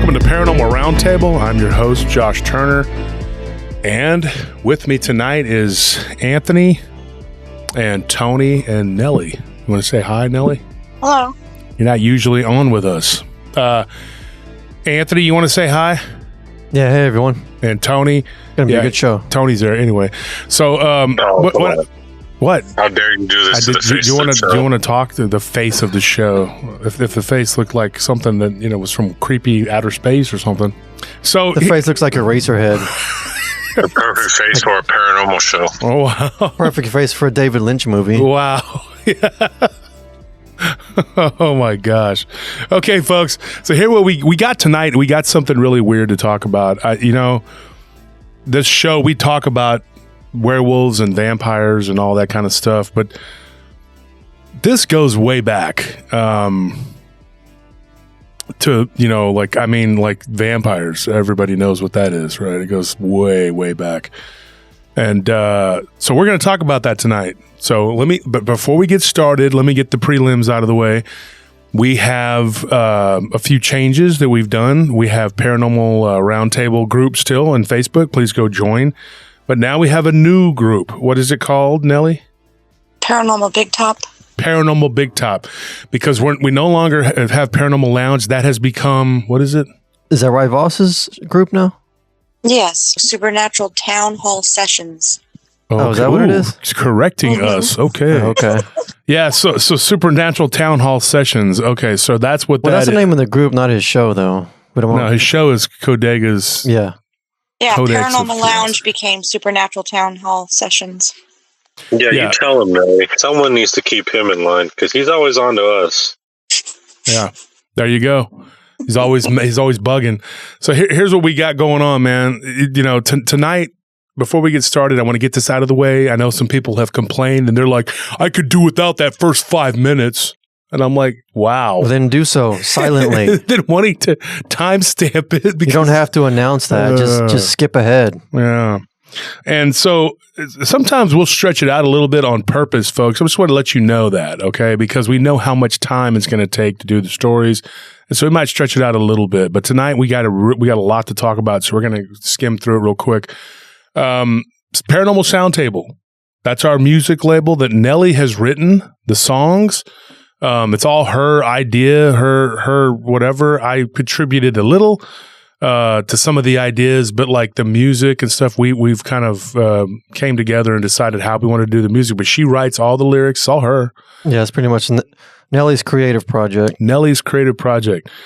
welcome to Paranormal Roundtable. I'm your host, Josh Turner. And with me tonight is Anthony and Tony and Nellie. You want to say hi, Nellie? Hello. You're not usually on with us. Anthony, you want to say hi? Yeah, hey everyone. And Tony. Gonna be a good show. Tony's there anyway. So, what? How dare you do this to the face do you of the show? want to talk to the face of the show? If the face looked like something that, was from creepy outer space or something. So The face looks like a racer head. The perfect face for a paranormal show. Oh, wow. Perfect face for a David Lynch movie. Wow. Oh my gosh. Okay, folks. So here what we got tonight, we got something really weird to talk about. This show, we talk about werewolves and vampires and all that kind of stuff, but this goes way back to like vampires. Everybody knows what that is, right? It goes way back. And so we're going to talk about that tonight. So but before we get started, let me get the prelims out of the way. We have a few changes that we've done. We have Paranormal Roundtable group still on Facebook. Please go join. But now we have a new group. What is it called, Nellie? Paranormal Big Top. Paranormal Big Top. Because we no longer have Paranormal Lounge. That has become, what is it? Is that Ry Voss's group now? Yes. Supernatural Town Hall Sessions. Oh, is that what it is? He's correcting us. Okay. Okay. Yeah, so Supernatural Town Hall Sessions. Okay, so that's what That's the name of the group, not his show, though. No, his show is Codega's. Yeah. Yeah, Codex Paranormal Lounge became Supernatural Town Hall Sessions. Yeah, you tell him, Nelly. Someone needs to keep him in line because he's always on to us. Yeah, there you go. He's always bugging. So here's what we got going on, man. Tonight, before we get started, I want to get this out of the way. I know some people have complained, and they're like, I could do without that first 5 minutes. And I'm like, wow. Well, then do so silently. Then wanting to timestamp it. You don't have to announce that. Just skip ahead. Yeah. And so sometimes we'll stretch it out a little bit on purpose, folks. I just want to let you know that, okay? Because we know how much time it's going to take to do the stories. And so we might stretch it out a little bit. But tonight we got a lot to talk about, so we're going to skim through it real quick. Paranormal Soundtable. That's our music label that Nellie has written, the songs. It's all her idea, her whatever. I contributed a little to some of the ideas, but like the music and stuff, we've kind of came together and decided how we want to do the music. But she writes all the lyrics, it's all her. Yeah, it's pretty much Nellie's creative project.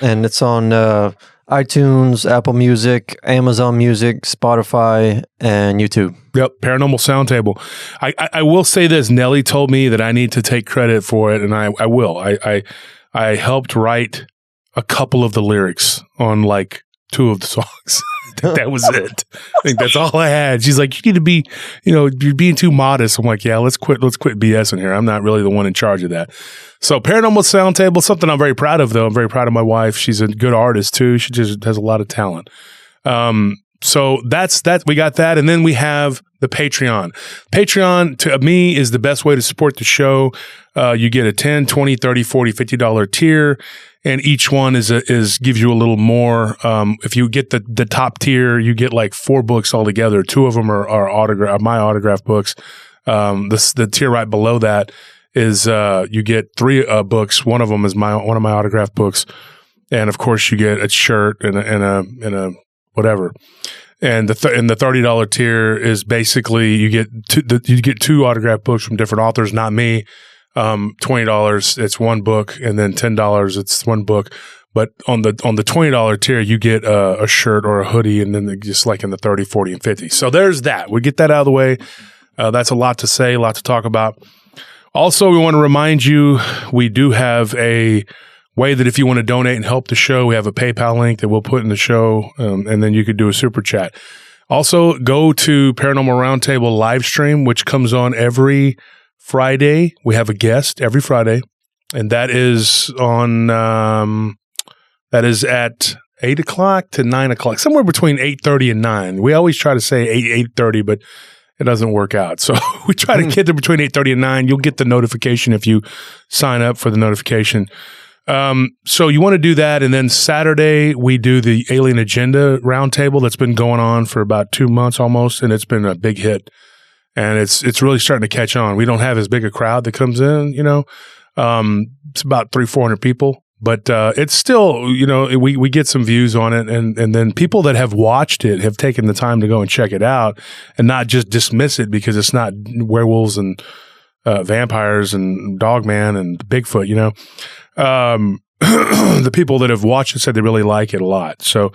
And it's on iTunes, Apple Music, Amazon Music, Spotify, and YouTube. Yep, Paranormal Soundtable. I will say this. Nellie told me that I need to take credit for it, and I will. I helped write a couple of the lyrics on like 2 of the songs. That was it. I think that's all I had. She's like, you need to be, you're being too modest. I'm like, yeah, let's quit BS in here. I'm not really the one in charge of that. So Paranormal Soundtable, something I'm very proud of, though. I'm very proud of my wife. She's a good artist too. She just has a lot of talent. So that's that. We got that. And then we have the Patreon. Patreon to me is the best way to support the show. You get a $10, $20, $30, $40, $50 tier. And each one gives you a little more. If you get the top tier, you get like 4 books altogether. 2 of them are my autograph books. The tier right below that is you get 3 books. One of them is one of my autograph books, and of course you get a shirt and a whatever. And the $30 tier is basically you get 2 autograph books from different authors, not me. $20 it's 1 book, and then $10 it's 1 book. But on the $20 tier, you get a shirt or a hoodie, and then just like in the 30, 40, and 50. So there's that. We get that out of the way. That's a lot to say, a lot to talk about. Also, we want to remind you, we do have a way that if you want to donate and help the show, we have a PayPal link that we'll put in the show, and then you could do a super chat. Also, go to Paranormal Roundtable live stream, which comes on every Friday. We have a guest every Friday, and that is on that is at 8 o'clock to 9 o'clock, somewhere between 8:30 and 9. We always try to say 8:30, but it doesn't work out. So we try to get there between 8:30 and 9. You'll get the notification if you sign up for the notification. So you want to do that, and then Saturday we do the Alien Agenda Roundtable that's been going on for about 2 months almost, and it's been a big hit, and it's really starting to catch on. We don't have as big a crowd that comes in, it's about 300-400 people, but it's still, we get some views on it, and then people that have watched it have taken the time to go and check it out, and not just dismiss it because it's not werewolves and vampires and Dogman and Bigfoot, the people that have watched it said they really like it a lot. So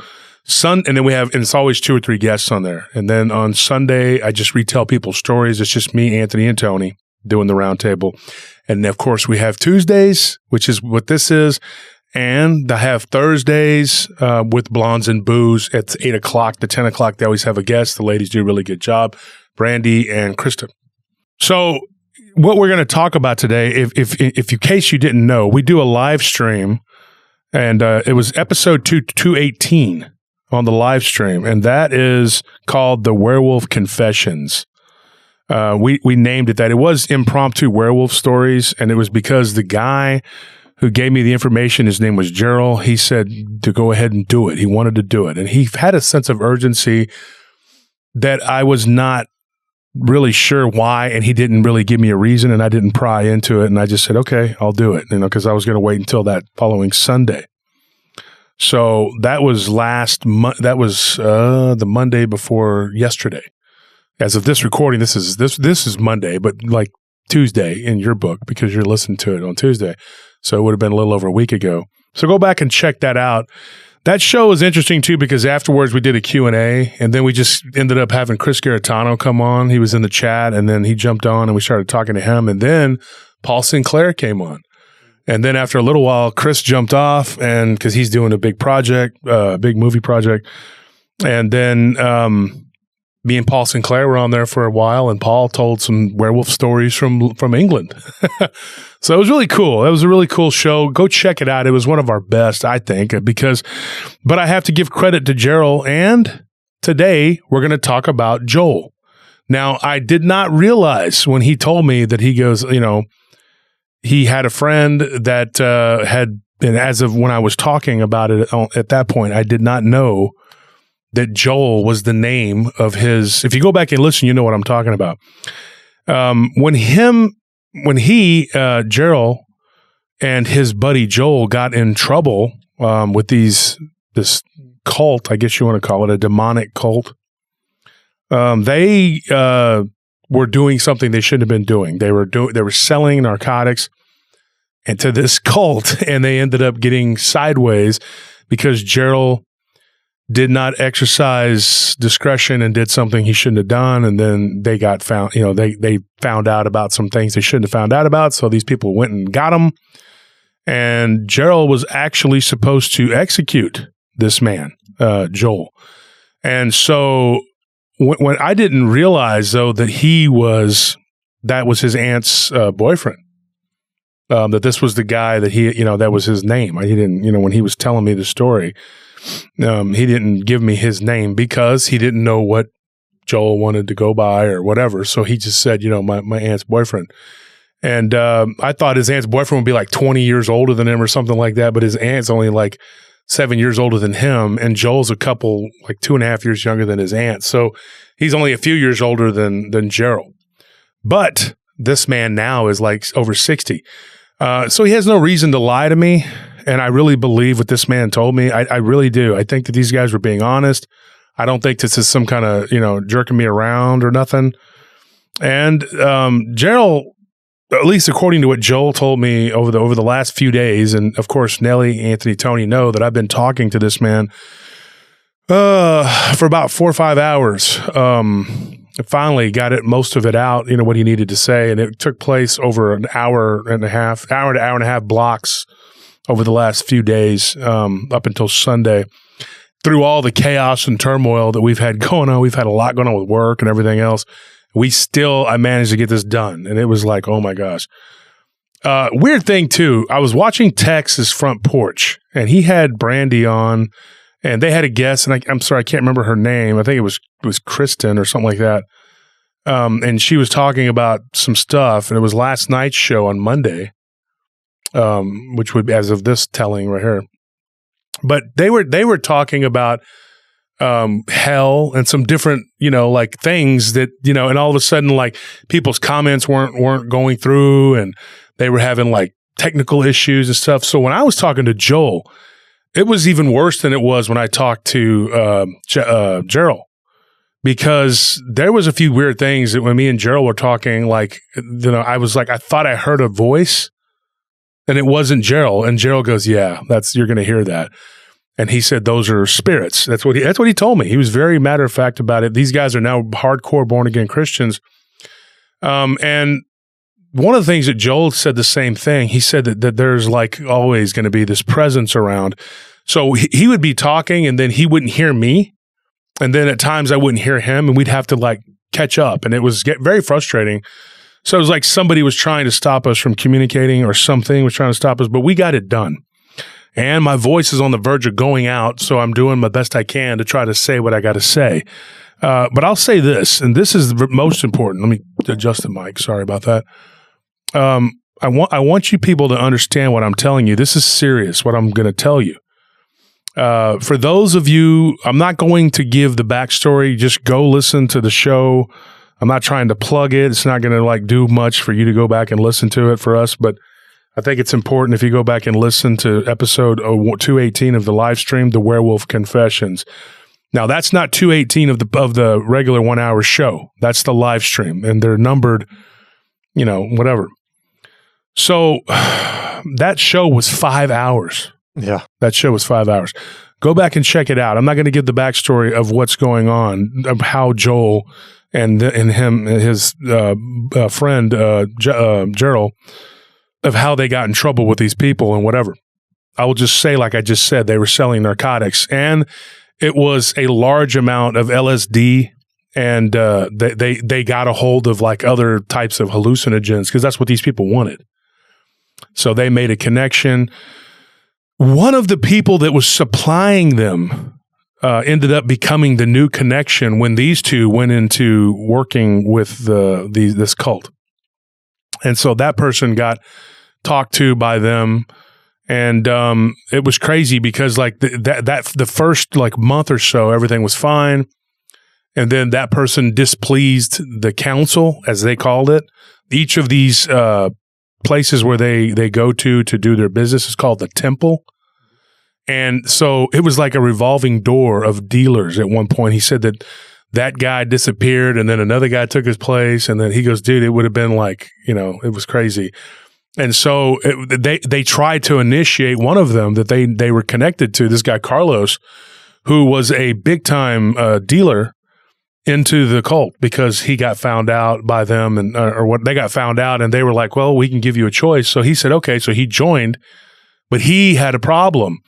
and then and it's always 2 or 3 guests on there. And then on Sunday, I just retell people's stories. It's just me, Anthony, and Tony doing the roundtable. And of course, we have Tuesdays, which is what this is. And I have Thursdays with Blondes and Booze at 8 o'clock to 10 o'clock. They always have a guest. The ladies do a really good job, Brandy and Krista. So what we're going to talk about today, if in case you didn't know, we do a live stream, and it was episode 218 on the live stream, and that is called The Werewolf Confessions. We named it that. It was Impromptu Werewolf Stories, and it was because the guy who gave me the information, his name was Gerald, he said to go ahead and do it. He wanted to do it, and he had a sense of urgency that I was not really sure why, and he didn't really give me a reason, and I didn't pry into it, and I just said, okay, I'll do it, because I was going to wait until that following Sunday. So that was the Monday before yesterday. As of this recording, this is Monday, but like Tuesday in your book, because you're listening to it on Tuesday. So it would have been a little over a week ago. So go back and check that out. That show was interesting too, because afterwards we did a Q&A, and then we just ended up having Chris Garetano come on. He was in the chat, and then he jumped on and we started talking to him, and then Paul Sinclair came on. And then after a little while, Chris jumped off, and because he's doing a big project, big movie project. And then me and Paul Sinclair were on there for a while, and Paul told some werewolf stories from England. So it was really cool. It was a really cool show. Go check it out. It was one of our best, I think, but I have to give credit to Gerald, and today we're going to talk about Joel. Now, I did not realize when he told me that he goes, he had a friend that and as of when I was talking about it at that point, I did not know that Joel was the name of his. If you go back and listen, you know what I'm talking about. When Gerald and his buddy Joel got in trouble with this cult, I guess you want to call it a demonic cult, they were doing something they shouldn't have been doing. They were selling narcotics and to this cult, and they ended up getting sideways because Gerald did not exercise discretion and did something he shouldn't have done. And then they got found, they found out about some things they shouldn't have found out about. So these people went and got him. And Gerald was actually supposed to execute this man, Joel. And so when I didn't realize, though, that that was his aunt's boyfriend, that this was the guy that that was his name. He didn't, when he was telling me the story, he didn't give me his name because he didn't know what Joel wanted to go by or whatever. So he just said, my aunt's boyfriend. And I thought his aunt's boyfriend would be like 20 years older than him or something like that. But his aunt's only like 7 years older than him. And Joel's a couple, like 2.5 years younger than his aunt. So he's only a few years older than Gerald. But this man now is like over 60. So he has no reason to lie to me. And I really believe what this man told me. I really do. I think that these guys were being honest. I don't think this is some kind of, jerking me around or nothing. And Gerald, at least according to what Joel told me over the last few days, and of course, Nelly, Anthony, Tony know that I've been talking to this man for about 4 or 5 hours. I finally got most of it out, what he needed to say. And it took place over an hour to hour and a half blocks over the last few days, up until Sunday, through all the chaos and turmoil that we've had going on. We've had a lot going on with work and everything else. I managed to get this done. And it was like, oh my gosh. Weird thing too. I was watching Tex's Front Porch, and he had Brandy on, and they had a guest, and I'm sorry, I can't remember her name. I think it was Kristen or something like that. And she was talking about some stuff, and it was last night's show on Monday. which would be as of this telling right here. But they were talking about hell and some different, like things that, and all of a sudden, like people's comments weren't going through, and they were having like technical issues and stuff. So when I was talking to Joel, it was even worse than it was when I talked to Gerald, because there was a few weird things that when me and Gerald were talking, like, I was like, I thought I heard a voice and it wasn't Gerald. And Gerald goes, yeah, you're going to hear that. And he said, those are spirits. That's what he told me. He was very matter of fact about it. These guys are now hardcore born again Christians. And one of the things that Joel said the same thing. He said that there's like always going to be this presence around. So he would be talking and then he wouldn't hear me. And then at times I wouldn't hear him, and we'd have to like catch up. And it was very frustrating. So it was like somebody was trying to stop us from communicating, or something was trying to stop us, but we got it done. And my voice is on the verge of going out, so I'm doing my best I can to try to say what I got to say. But I'll say this, and this is the most important. Let me adjust the mic. Sorry about that. I want you people to understand what I'm telling you. This is serious, what I'm going to tell you. For those of you, I'm not going to give the backstory. Just go listen to the show. I'm not trying to plug it. It's not going to like do much for you to go back and listen to it for us, but I think it's important if you go back and listen to episode 218 of the live stream, The Werewolf Confessions. Now, that's not 218 of the regular 1 hour show. That's the live stream, and they're numbered, whatever. So that show was 5 hours. Yeah. That show was 5 hours. Go back and check it out. I'm not going to give the backstory of what's going on, of how Joel and his friend, Gerald, of how they got in trouble with these people and whatever. I will just say, like I just said, they were selling narcotics, and it was a large amount of LSD, and they got a hold of like other types of hallucinogens because that's what these people wanted. So they made a connection. One of the people that was supplying them ended up becoming the new connection when these two went into working with this cult. And so that person got talked to by them, and it was crazy because like the first like month or so, everything was fine. And then that person displeased the council, as they called it. Each of these places where they go to do their business is called the temple. And so it was like a revolving door of dealers at one point. He said that guy disappeared, and then another guy took his place, and then he goes, dude, it would have been like, it was crazy. And so they tried to initiate one of them that they were connected to, this guy Carlos, who was a big-time dealer into the cult, because he got found out by them, and or what they got found out, and they were like, well, we can give you a choice. So he said, okay. So he joined, but he had a problem.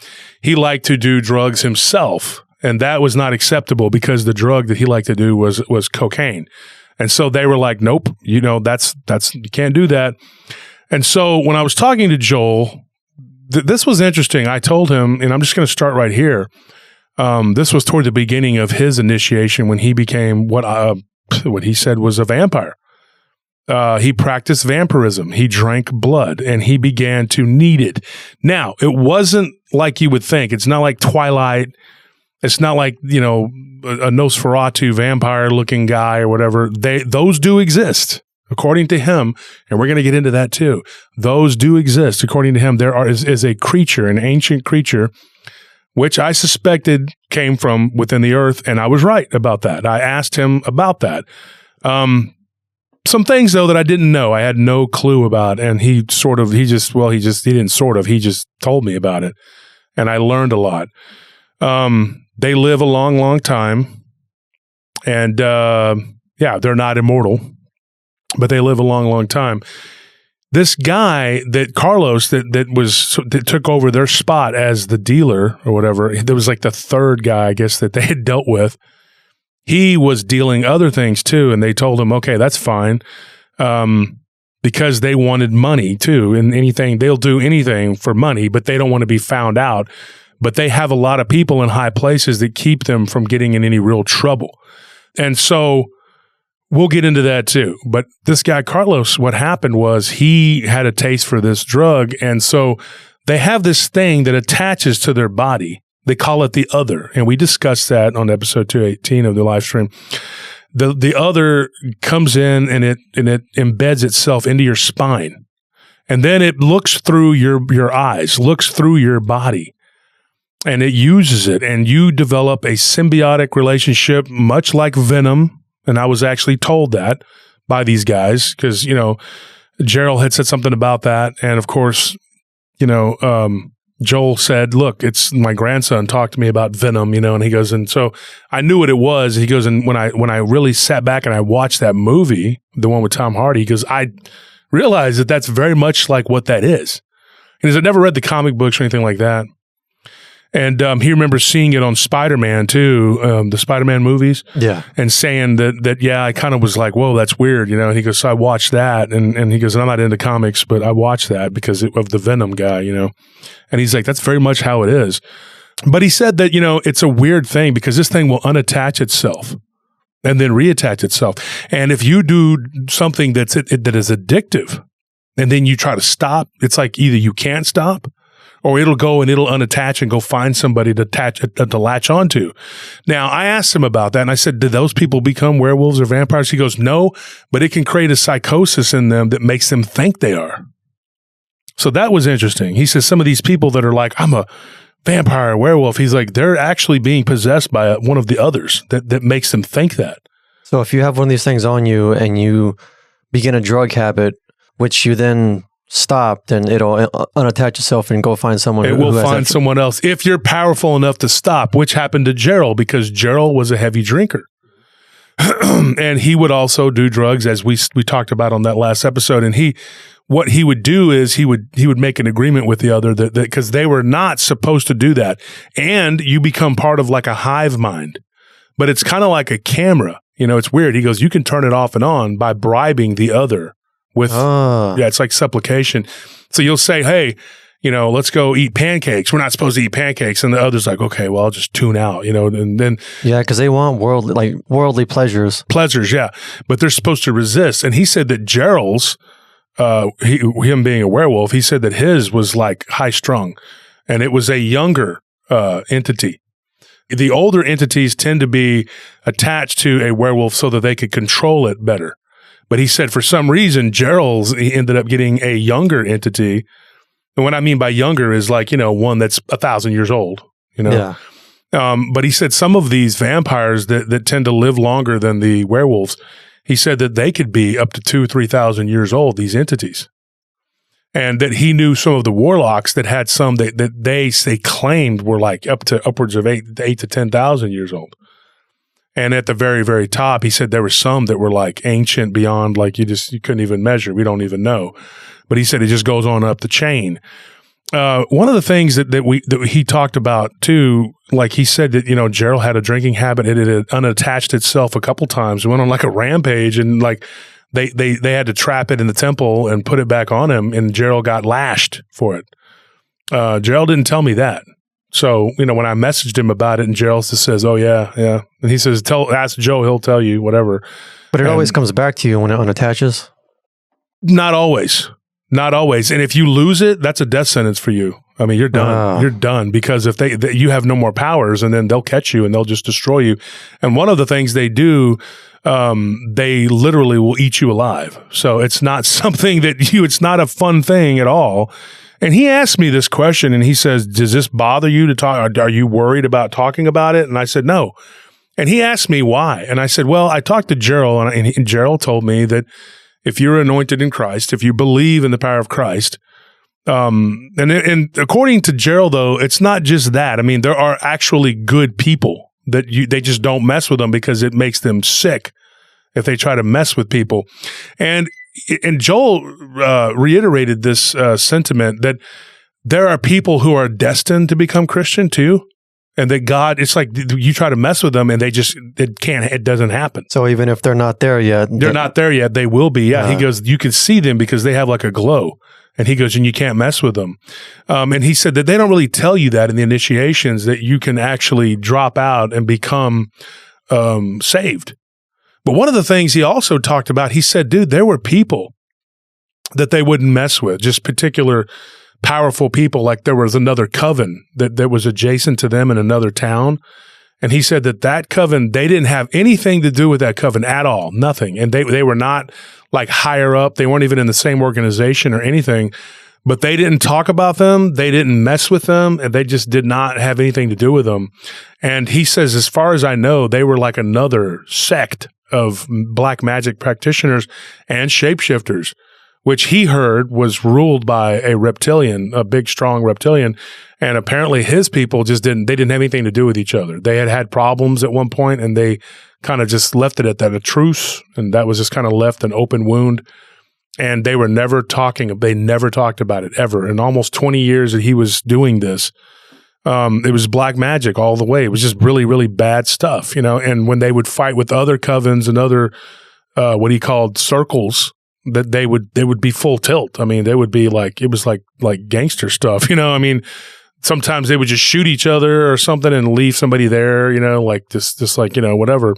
He liked to do drugs himself, and that was not acceptable because the drug that he liked to do was cocaine. And so they were like, nope, that's you can't do that. And so when I was talking to Joel, this was interesting. I told him, and I'm just going to start right here. This was toward the beginning of his initiation when he became what he said was a vampire. He practiced vampirism. He drank blood, and he began to need it. Now, it wasn't like you would think. It's not like Twilight. It's not like, a Nosferatu vampire-looking guy or whatever. Those do exist, according to him, and we're going to get into that too. Those do exist, according to him. There is a creature, an ancient creature, which I suspected came from within the earth, and I was right about that. I asked him about that. Some things, though, that I didn't know, I had no clue about, and he just told me about it, and I learned a lot. They live a long, long time, and they're not immortal, but they live a long, long time. This guy that Carlos that took over their spot as the dealer or whatever, there was like the third guy, I guess, that they had dealt with. He was dealing other things too, and they told him, okay, that's fine, because they wanted money too, and they'll do anything for money, but they don't want to be found out. But they have a lot of people in high places that keep them from getting in any real trouble. And so we'll get into that too. But this guy, Carlos, what happened was he had a taste for this drug. And so they have this thing that attaches to their body. They call it the other. And we discussed that on episode 218 of the live stream. The other comes in and it embeds itself into your spine. And then it looks through your eyes, looks through your body. And it uses it, and you develop a symbiotic relationship, much like Venom. And I was actually told that by these guys because, Gerald had said something about that. And of course, Joel said, look, it's my grandson talked to me about Venom, and he goes, and so I knew what it was. He goes, and when I really sat back and I watched that movie, the one with Tom Hardy, he goes, I realized that that's very much like what that is. And I never read the comic books or anything like that. And he remembers seeing it on Spider-Man too, the Spider-Man movies. Yeah. And saying that yeah, I kind of was like, whoa, that's weird, And he goes, so I watched that. And he goes, and I'm not into comics, but I watched that because of the Venom guy, And he's like, that's very much how it is. But he said that, it's a weird thing because this thing will unattach itself and then reattach itself. And if you do something that is addictive and then you try to stop, it's like either you can't stop or it'll go and it'll unattach and go find somebody to latch onto. Now, I asked him about that, and I said, did those people become werewolves or vampires? He goes, no, but it can create a psychosis in them that makes them think they are. So that was interesting. He says some of these people that are like, I'm a vampire or werewolf, he's like, they're actually being possessed by one of the others that makes them think that. So if you have one of these things on you and you begin a drug habit, which you then stop, then it'll unattach itself and go find someone. It will find someone else if you're powerful enough to stop, which happened to Gerald because Gerald was a heavy drinker. And he would also do drugs, as we talked about on that last episode. And what he would do is he would make an agreement with the other that because they were not supposed to do that. And you become part of like a hive mind, but it's kind of like a camera. It's weird. He goes, you can turn it off and on by bribing the other. It's like supplication. So you'll say, hey, let's go eat pancakes. We're not supposed to eat pancakes. And the other's like, okay, well, I'll just tune out, and then. Yeah, because they want worldly pleasures. Pleasures, yeah. But they're supposed to resist. And he said that Gerald's, him being a werewolf, he said that his was like high strung and it was a younger entity. The older entities tend to be attached to a werewolf so that they could control it better. But he said for some reason, Gerald's he ended up getting a younger entity. And what I mean by younger is like, one that's 1,000 years old, Yeah. But he said some of these vampires that tend to live longer than the werewolves, he said that they could be up to 2,000-3,000 years old, these entities. And that he knew some of the warlocks that had some that they claimed were like upwards of 8,000 to 10,000 years old. And at the very, very top, he said there were some that were like ancient beyond, like you couldn't even measure. We don't even know. But he said it just goes on up the chain. One of the things that he talked about too, like he said that, Gerald had a drinking habit. It had unattached itself a couple times. It went on like a rampage and like they had to trap it in the temple and put it back on him. And Gerald got lashed for it. Gerald didn't tell me that. So, when I messaged him about it and Gerald just says, oh yeah. And he says, ask Joe, he'll tell you whatever. But it always comes back to you when it unattaches? Not always. Not always. And if you lose it, that's a death sentence for you. I mean, you're done. You're done because if you have no more powers and then they'll catch you and they'll just destroy you. And one of the things they do, they literally will eat you alive. So it's not something it's not a fun thing at all. And he asked me this question and he says, does this bother you to talk? Are you worried about talking about it? And I said, no. And he asked me why. And I said, well, I talked to Gerald and Gerald told me that if you're anointed in Christ, if you believe in the power of Christ, and according to Gerald, though, it's not just that. I mean, there are actually good people that they just don't mess with them because it makes them sick if they try to mess with people. And Joel reiterated this sentiment that there are people who are destined to become Christian too. And that God, it's like you try to mess with them and it doesn't happen. So even if they're not there yet. They're not there yet, they will be. Yeah. He goes, you can see them because they have like a glow. And he goes, and you can't mess with them. And he said that they don't really tell you that in the initiations that you can actually drop out and become saved. But one of the things he also talked about, he said, dude, there were people that they wouldn't mess with, just particular powerful people. Like there was another coven that was adjacent to them in another town. And he said that coven, they didn't have anything to do with that coven at all, nothing. And they were not like higher up. They weren't even in the same organization or anything, but they didn't talk about them. They didn't mess with them, and they just did not have anything to do with them. And he says, as far as I know, they were like another sect of black magic practitioners and shapeshifters, which he heard was ruled by a reptilian, a big, strong reptilian. And apparently his people didn't have anything to do with each other. They had problems at one point, and they kind of just left it at that, a truce. And that was just kind of left an open wound. And they never talked about it ever. In almost 20 years that he was doing this, it was black magic all the way. It was just really, really bad stuff, and when they would fight with other covens and other, what he called circles, that they would be full tilt. I mean, they would be like, it was like gangster stuff, I mean, sometimes they would just shoot each other or something and leave somebody there, like just like, whatever.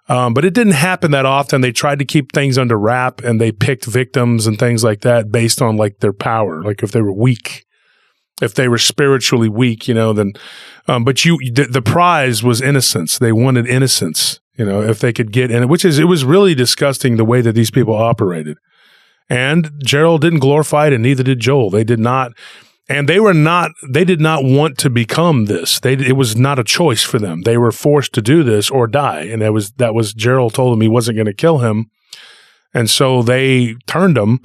But it didn't happen that often. They tried to keep things under wrap, and they picked victims and things like that based on like their power. Like if they were weak, if they were spiritually weak, then, but the prize was innocence. They wanted innocence, if they could get in it, it was really disgusting the way that these people operated. And Gerald didn't glorify it, and neither did Joel. They did not. And they did not want to become this. It was not a choice for them. They were forced to do this or die. And that was Gerald told him he wasn't going to kill him. And so they turned him,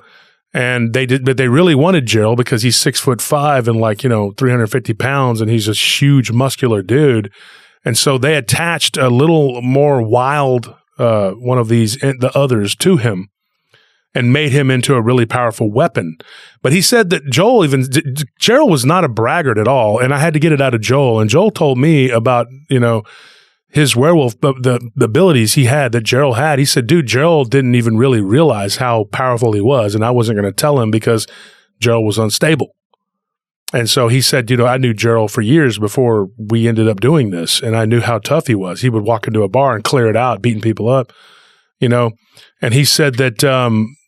and but they really wanted Gerald because he's 6'5" and like, 350 pounds, and he's a huge muscular dude. And so they attached a little more wild, one of the others to him, and made him into a really powerful weapon. But he said that Gerald was not a braggart at all. And I had to get it out of Joel. And Joel told me about, his werewolf, the abilities he had that Gerald had. He said, dude, Gerald didn't even really realize how powerful he was. And I wasn't going to tell him because Gerald was unstable. And so he said, I knew Gerald for years before we ended up doing this. And I knew how tough he was. He would walk into a bar and clear it out, beating people up, And he said that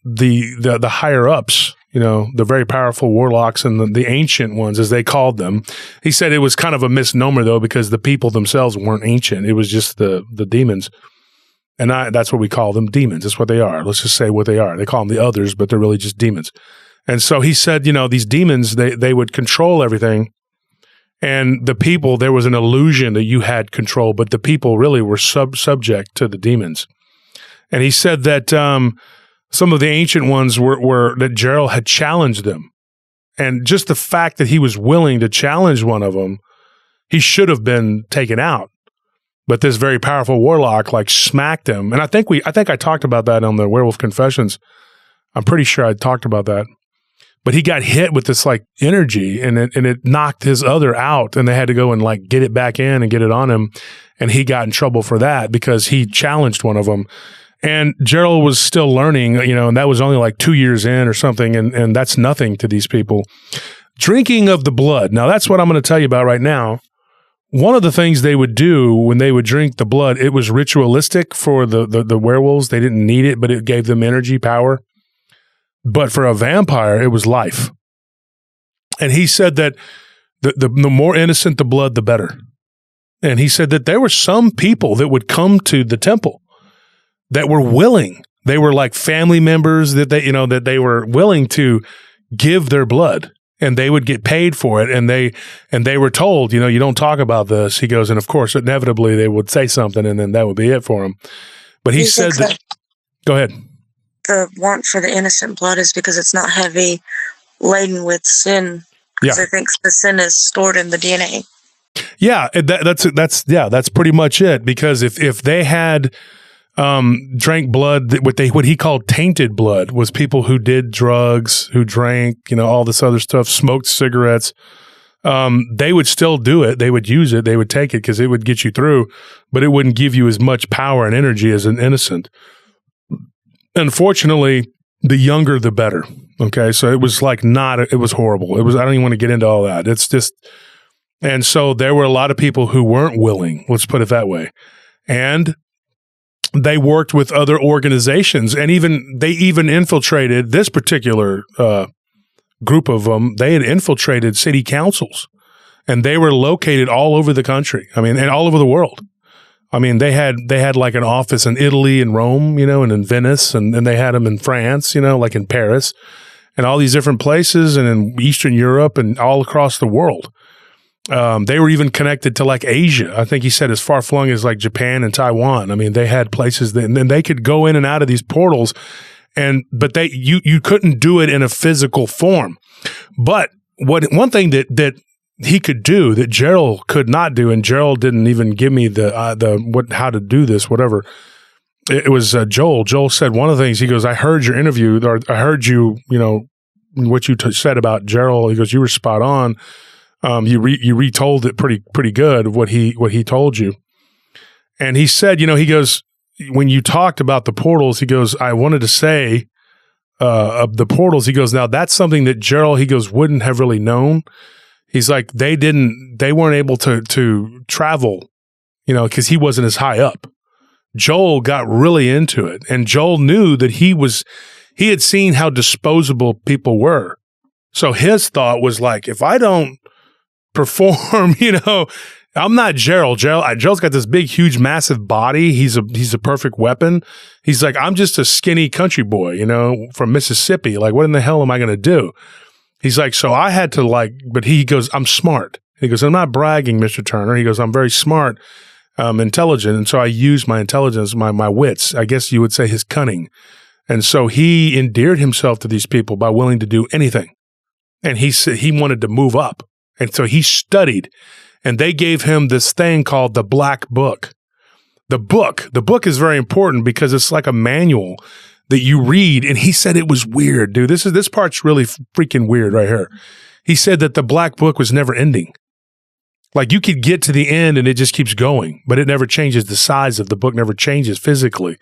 the higher ups, the very powerful warlocks and the ancient ones, as they called them, he said it was kind of a misnomer though, because the people themselves weren't ancient. It was just the demons. And that's what we call them, demons. That's what they are. Let's just say what they are. They call them the others, but they're really just demons. And so he said, these demons, they would control everything. And the people, there was an illusion that you had control, but the people really were subject to the demons. And he said that some of the ancient ones were that Gerald had challenged them. And just the fact that he was willing to challenge one of them, he should have been taken out. But this very powerful warlock like smacked him. And I think I talked about that on the Werewolf Confessions. I'm pretty sure I talked about that. But he got hit with this like energy, and it knocked his other out, and they had to go and like get it back in and get it on him. And he got in trouble for that because he challenged one of them. And Gerald was still learning, and that was only like 2 years in or something. And that's nothing to these people. Drinking of the blood. Now that's what I'm going to tell you about right now. One of the things they would do when they would drink the blood, it was ritualistic for the werewolves. They didn't need it, but it gave them energy, power. But for a vampire, it was life. And he said that the more innocent the blood, the better. And he said that there were some people that would come to the temple that were willing. They were like family members that they were willing to give their blood, and they would get paid for it. And they were told, you don't talk about this. He goes, and of course, inevitably they would say something, and then that would be it for him. But he said that, go ahead. The want for the innocent blood is because it's not heavy laden with sin. Because I think the sin is stored in the DNA. Yeah, that's pretty much it. Because if they had drank blood, what he called tainted blood was people who did drugs, who drank, all this other stuff, smoked cigarettes. They would still do it. They would use it. They would take it because it would get you through, but it wouldn't give you as much power and energy as an innocent. Unfortunately, the younger, the better. Okay. So it was like it was horrible. I don't even want to get into all that. It's just, and so there were a lot of people who weren't willing, let's put it that way. And they worked with other organizations, and they even infiltrated this particular group of them. They had infiltrated city councils, and they were located all over the country. I mean, and all over the world. I mean, they had like an office in Italy and Rome, and in Venice, and they had them in France, like in Paris, and all these different places, and in Eastern Europe, and all across the world. They were even connected to like Asia. I think he said as far flung as like Japan and Taiwan. I mean, they had places and then they could go in and out of these portals, but you couldn't do it in a physical form. But one thing that he could do that Gerald could not do, and Gerald didn't even give me how to do this, whatever. It was Joel. Joel said one of the things, he goes, I heard your interview, or I heard you, what you said about Gerald. He goes, you were spot on. You retold it pretty good of what he told you. And he said, he goes, when you talked about the portals, he goes, I wanted to say of the portals, he goes, now that's something that Gerald, he goes, wouldn't have really known. He's like, they weren't able to travel, because he wasn't as high up. Joel got really into it, and Joel knew that he had seen how disposable people were. So his thought was like, if I don't perform, I'm not Gerald. Gerald's got this big, huge, massive body. He's a perfect weapon. He's like, I'm just a skinny country boy, from Mississippi. Like, what in the hell am I going to do? He's like, so I had to but he goes, I'm smart. He goes, I'm not bragging, Mr. Turner. He goes, I'm very smart, intelligent. And so I use my intelligence, my wits, I guess you would say his cunning. And so he endeared himself to these people by willing to do anything. And he said he wanted to move up. And so he studied, and they gave him this thing called the Black Book. The book is very important because it's like a manual that you read. And he said it was weird, dude. This part's really freaking weird right here. He said that the Black Book was never ending. Like you could get to the end and it just keeps going, but it never changes. The size of the book never changes physically.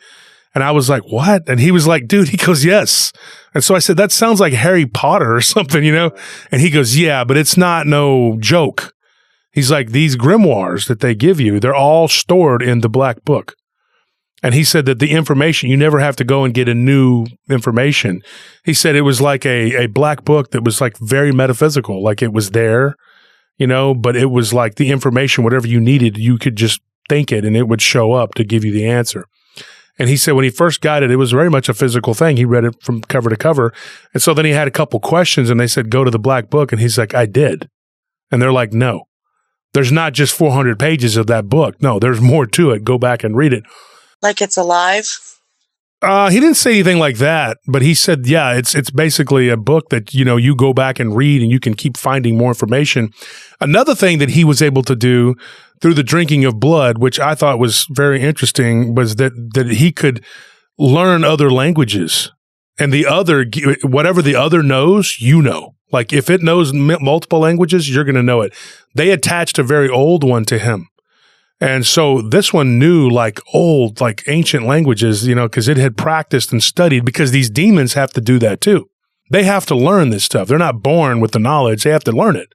And I was like, what? And he was like, dude, he goes, yes. And so I said, that sounds like Harry Potter or something, And he goes, yeah, but it's not no joke. He's like, these grimoires that they give you, they're all stored in the Black Book. And he said that the information, you never have to go and get a new information. He said it was like a black book that was like very metaphysical, like it was there, but it was like the information, whatever you needed, you could just think it and it would show up to give you the answer. And he said when he first got it, it was very much a physical thing. He read it from cover to cover. And so then he had a couple questions and they said, go to the Black Book. And he's like, I did. And they're like, no, there's not just 400 pages of that book. No, there's more to it. Go back and read it. Like it's alive? He didn't say anything like that, but he said, yeah, it's basically a book that, you go back and read and you can keep finding more information. Another thing that he was able to do through the drinking of blood, which I thought was very interesting, was that he could learn other languages. And whatever the other knows, Like if it knows multiple languages, you're going to know it. They attached a very old one to him. And so this one knew like old, like ancient languages, because it had practiced and studied, because these demons have to do that too. They have to learn this stuff. They're not born with the knowledge. They have to learn it.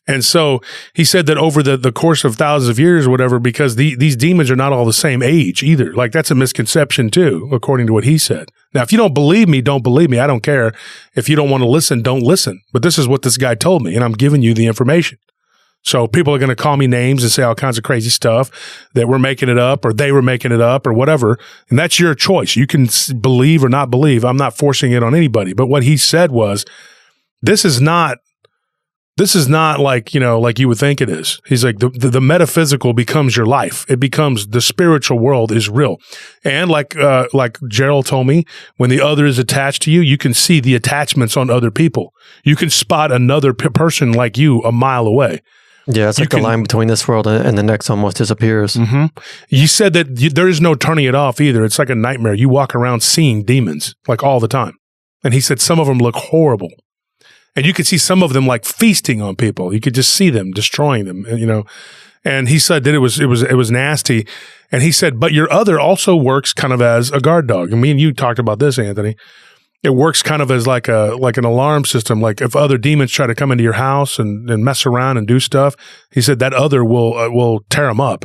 And so he said that over the course of thousands of years or whatever, because these demons are not all the same age either. Like that's a misconception too, according to what he said. Now, if you don't believe me, don't believe me. I don't care. If you don't want to listen, don't listen. But this is what this guy told me, and I'm giving you the information. So people are going to call me names and say all kinds of crazy stuff that we're making it up or they were making it up or whatever. And that's your choice. You can believe or not believe. I'm not forcing it on anybody. But what he said was, this is not like, like you would think it is. He's like, the metaphysical becomes your life. It becomes the spiritual world is real. And like Gerald told me, when the other is attached to you, you can see the attachments on other people. You can spot another person like you a mile away. Yeah, it's like the line between this world and the next almost disappears. Mm-hmm. You said that there is no turning it off either. It's like a nightmare. You walk around seeing demons like all the time. And he said some of them look horrible. And you could see some of them like feasting on people. You could just see them destroying them, And he said that it was nasty. And he said, but your other also works kind of as a guard dog. And me and you talked about this, Anthony. It works kind of as like an alarm system. Like if other demons try to come into your house and mess around and do stuff, he said that other will tear them up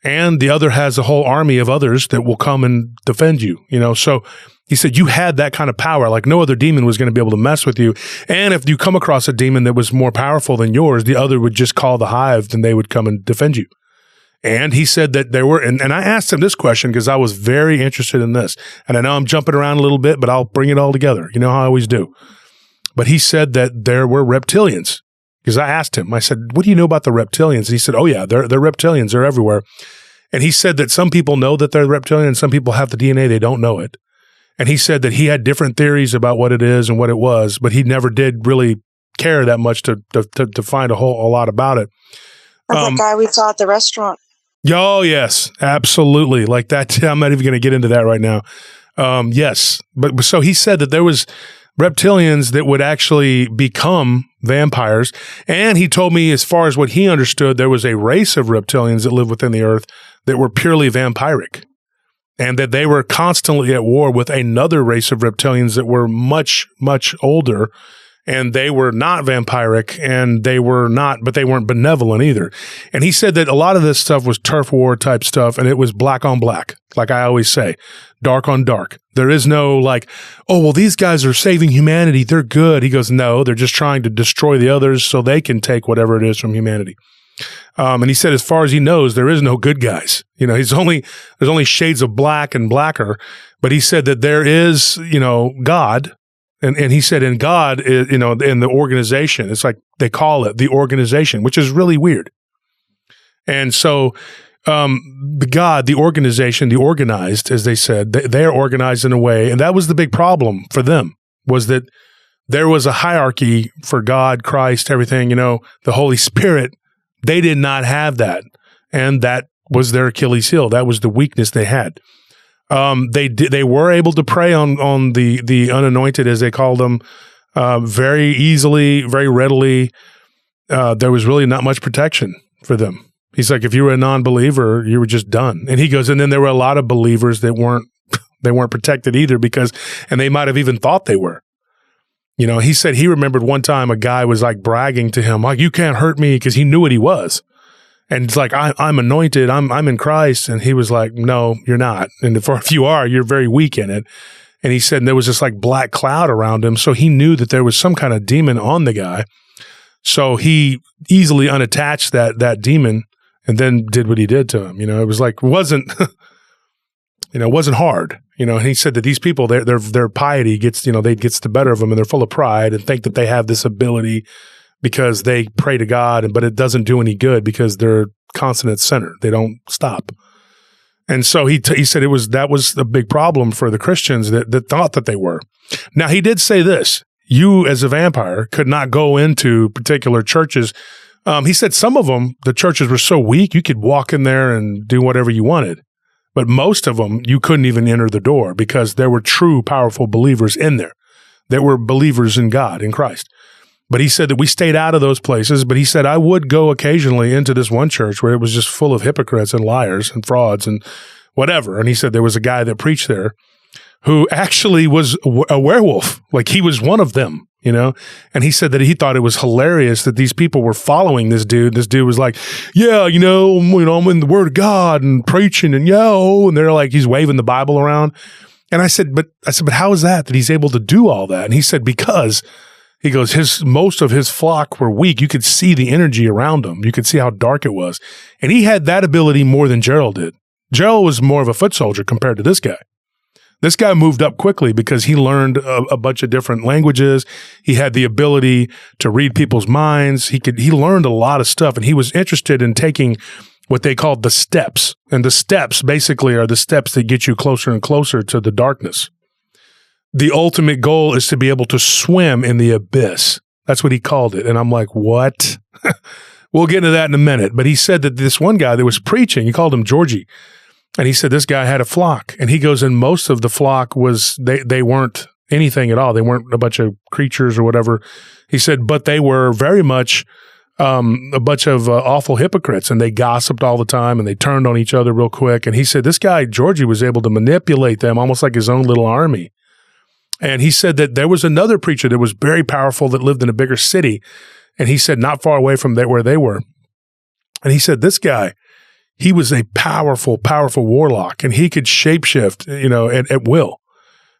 and the other has a whole army of others that will come and defend you, So he said you had that kind of power, like no other demon was going to be able to mess with you. And if you come across a demon that was more powerful than yours, the other would just call the hive and they would come and defend you. And he said that there were, and I asked him this question because I was very interested in this. And I know I'm jumping around a little bit, but I'll bring it all together. You know how I always do. But he said that there were reptilians. Because I asked him, I said, what do you know about the reptilians? And he said, oh yeah, they're reptilians. They're everywhere. And he said that some people know that they're reptilian and some people have the DNA. They don't know it. And he said that he had different theories about what it is and what it was, but he never did really care that much to find a lot about it. That's the guy we saw at the restaurant. Oh, yes, absolutely. Like that. I'm not even going to get into that right now. Yes. But so he said that there was reptilians that would actually become vampires. And he told me, as far as what he understood, there was a race of reptilians that lived within the earth that were purely vampiric, and that they were constantly at war with another race of reptilians that were much, much older, and they were not vampiric, and but they weren't benevolent either. And he said that a lot of this stuff was turf war type stuff, and it was black on black, like I always say, dark on dark. There is no like, oh, well, these guys are saving humanity. They're good. He goes, no, they're just trying to destroy the others so they can take whatever it is from humanity. And he said, as far as he knows, there is no good guys. There's only shades of black and blacker. But he said that there is, God. And he said, in God, in the organization, it's like they call it the organization, which is really weird. And so the organization, the organized, as they said, they're organized in a way. And that was the big problem for them, was that there was a hierarchy for God, Christ, everything, the Holy Spirit. They did not have that. And that was their Achilles heel. That was the weakness they had. They were able to prey on the unanointed, as they called them, very easily, very readily. There was really not much protection for them. He's like, if you were a non-believer, you were just done. And he goes, and then there were a lot of believers that weren't protected either and they might have even thought they were. He said he remembered one time a guy was like bragging to him, like, you can't hurt me, because he knew what he was. And it's like, I'm anointed, I'm in Christ. And he was like, no, you're not. And if you are, you're very weak in it. And he said, and there was this like black cloud around him. So he knew that there was some kind of demon on the guy. So he easily unattached that demon and then did what he did to him. It was like, wasn't hard. And he said that these people, their piety gets the better of them, and they're full of pride and think that they have this ability because they pray to God, but it doesn't do any good because they're constant at center. They don't stop. And so he said that was a big problem for the Christians that thought that they were. Now, he did say this: you as a vampire could not go into particular churches. He said some of them, the churches were so weak, you could walk in there and do whatever you wanted. But most of them, you couldn't even enter the door because there were true, powerful believers in there that were believers in God, in Christ. But he said that we stayed out of those places. But he said, I would go occasionally into this one church where it was just full of hypocrites and liars and frauds and whatever. And he said there was a guy that preached there who actually was a werewolf. Like he was one of them, And he said that he thought it was hilarious that these people were following this dude. This dude was like, yeah, I'm in the Word of God and preaching and and they're like, he's waving the Bible around. And I said, but how is that he's able to do all that? And he said, because he goes, most of his flock were weak. You could see the energy around him. You could see how dark it was. And he had that ability more than Gerald did. Gerald was more of a foot soldier compared to this guy. This guy moved up quickly because he learned a bunch of different languages. He had the ability to read people's minds. He learned a lot of stuff, and he was interested in taking what they called the steps. And the steps basically are the steps that get you closer and closer to the darkness. The ultimate goal is to be able to swim in the abyss. That's what he called it. And I'm like, what? We'll get into that in a minute. But he said that this one guy that was preaching, he called him Georgie. And he said this guy had a flock. And he goes, and most of the flock was, they weren't anything at all. They weren't a bunch of creatures or whatever. He said, but they were very much a bunch of awful hypocrites. And they gossiped all the time and they turned on each other real quick. And he said this guy, Georgie, was able to manipulate them almost like his own little army. And he said that there was another preacher that was very powerful that lived in a bigger city. And he said not far away from where they were. And he said this guy, he was a powerful, powerful warlock, and he could shapeshift, at will.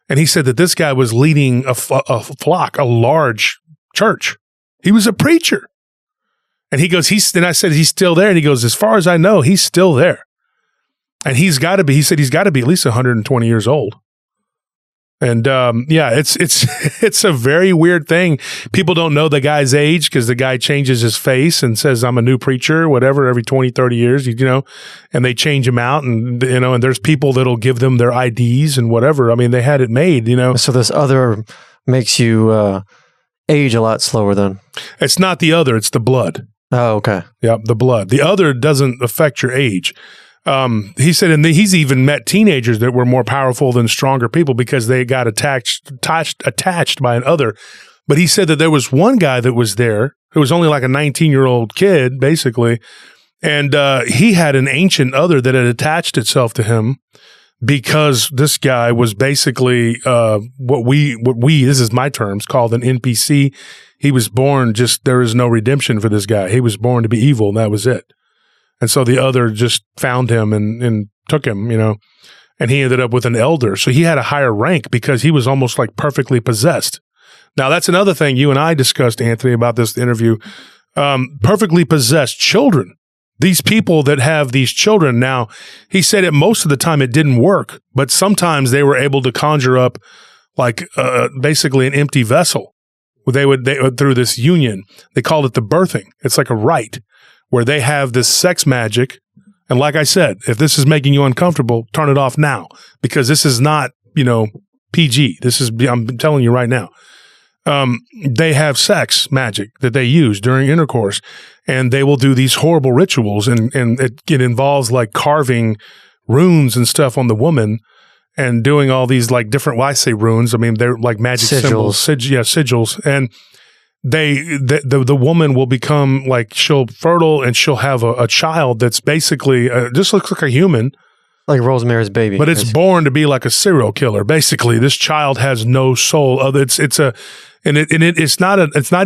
And he said that this guy was leading a flock, a large church. He was a preacher. And he goes, and I said, he's still there. And he goes, as far as I know, he's still there. And he said he's got to be at least 120 years old. And it's a very weird thing. People don't know the guy's age because the guy changes his face and says, I'm a new preacher, whatever, every 20, 30 years, and they change him out. And, and there's people that'll give them their IDs and whatever. I mean, they had it made, So this other makes you age a lot slower then? It's not the other, it's the blood. Oh, okay. Yep, the blood. The other doesn't affect your age. He said, and he's even met teenagers that were more powerful than stronger people because they got attached by an other. But he said that there was one guy that was there who was only like a 19-year-old kid, basically, and he had an ancient other that had attached itself to him because this guy was basically what we this is my terms called an NPC. He was born there is no redemption for this guy. He was born to be evil, and that was it. And so the other just found him and took him, and he ended up with an elder. So he had a higher rank because he was almost like perfectly possessed. Now, that's another thing you and I discussed, Anthony, about this interview. Perfectly possessed children. These people that have these children. Now, he said it most of the time it didn't work, but sometimes they were able to conjure up like basically an empty vessel. They would through this union. They called it the birthing. It's like a rite, where they have this sex magic. And like I said, if this is making you uncomfortable, turn it off now, because this is not, PG. I'm telling you right now. They have sex magic that they use during intercourse, and they will do these horrible rituals, and it involves like carving runes and stuff on the woman and doing all these like different, I say runes, I mean, they're like magic symbols, sigils. And the woman will become like, she'll fertile and she'll have a child that's basically just looks like a human, like Rosemary's Baby, but it's born to be like a serial killer. Basically, this child has no soul. It's not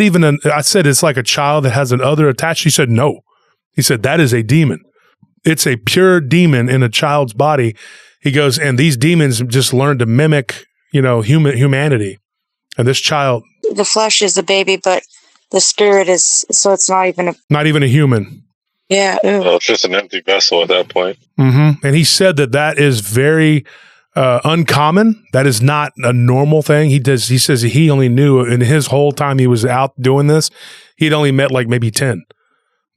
even I said it's like a child that has an other attached. He said no. He said that is a demon. It's a pure demon in a child's body. He goes, and these demons just learn to mimic, humanity. And this child, the flesh is a baby, but the spirit is, so it's not even a human. Yeah. Well, it's just an empty vessel at that point. Mm-hmm. And he said that is very uncommon. That is not a normal thing. He says he only knew in his whole time he was out doing this, he'd only met like maybe 10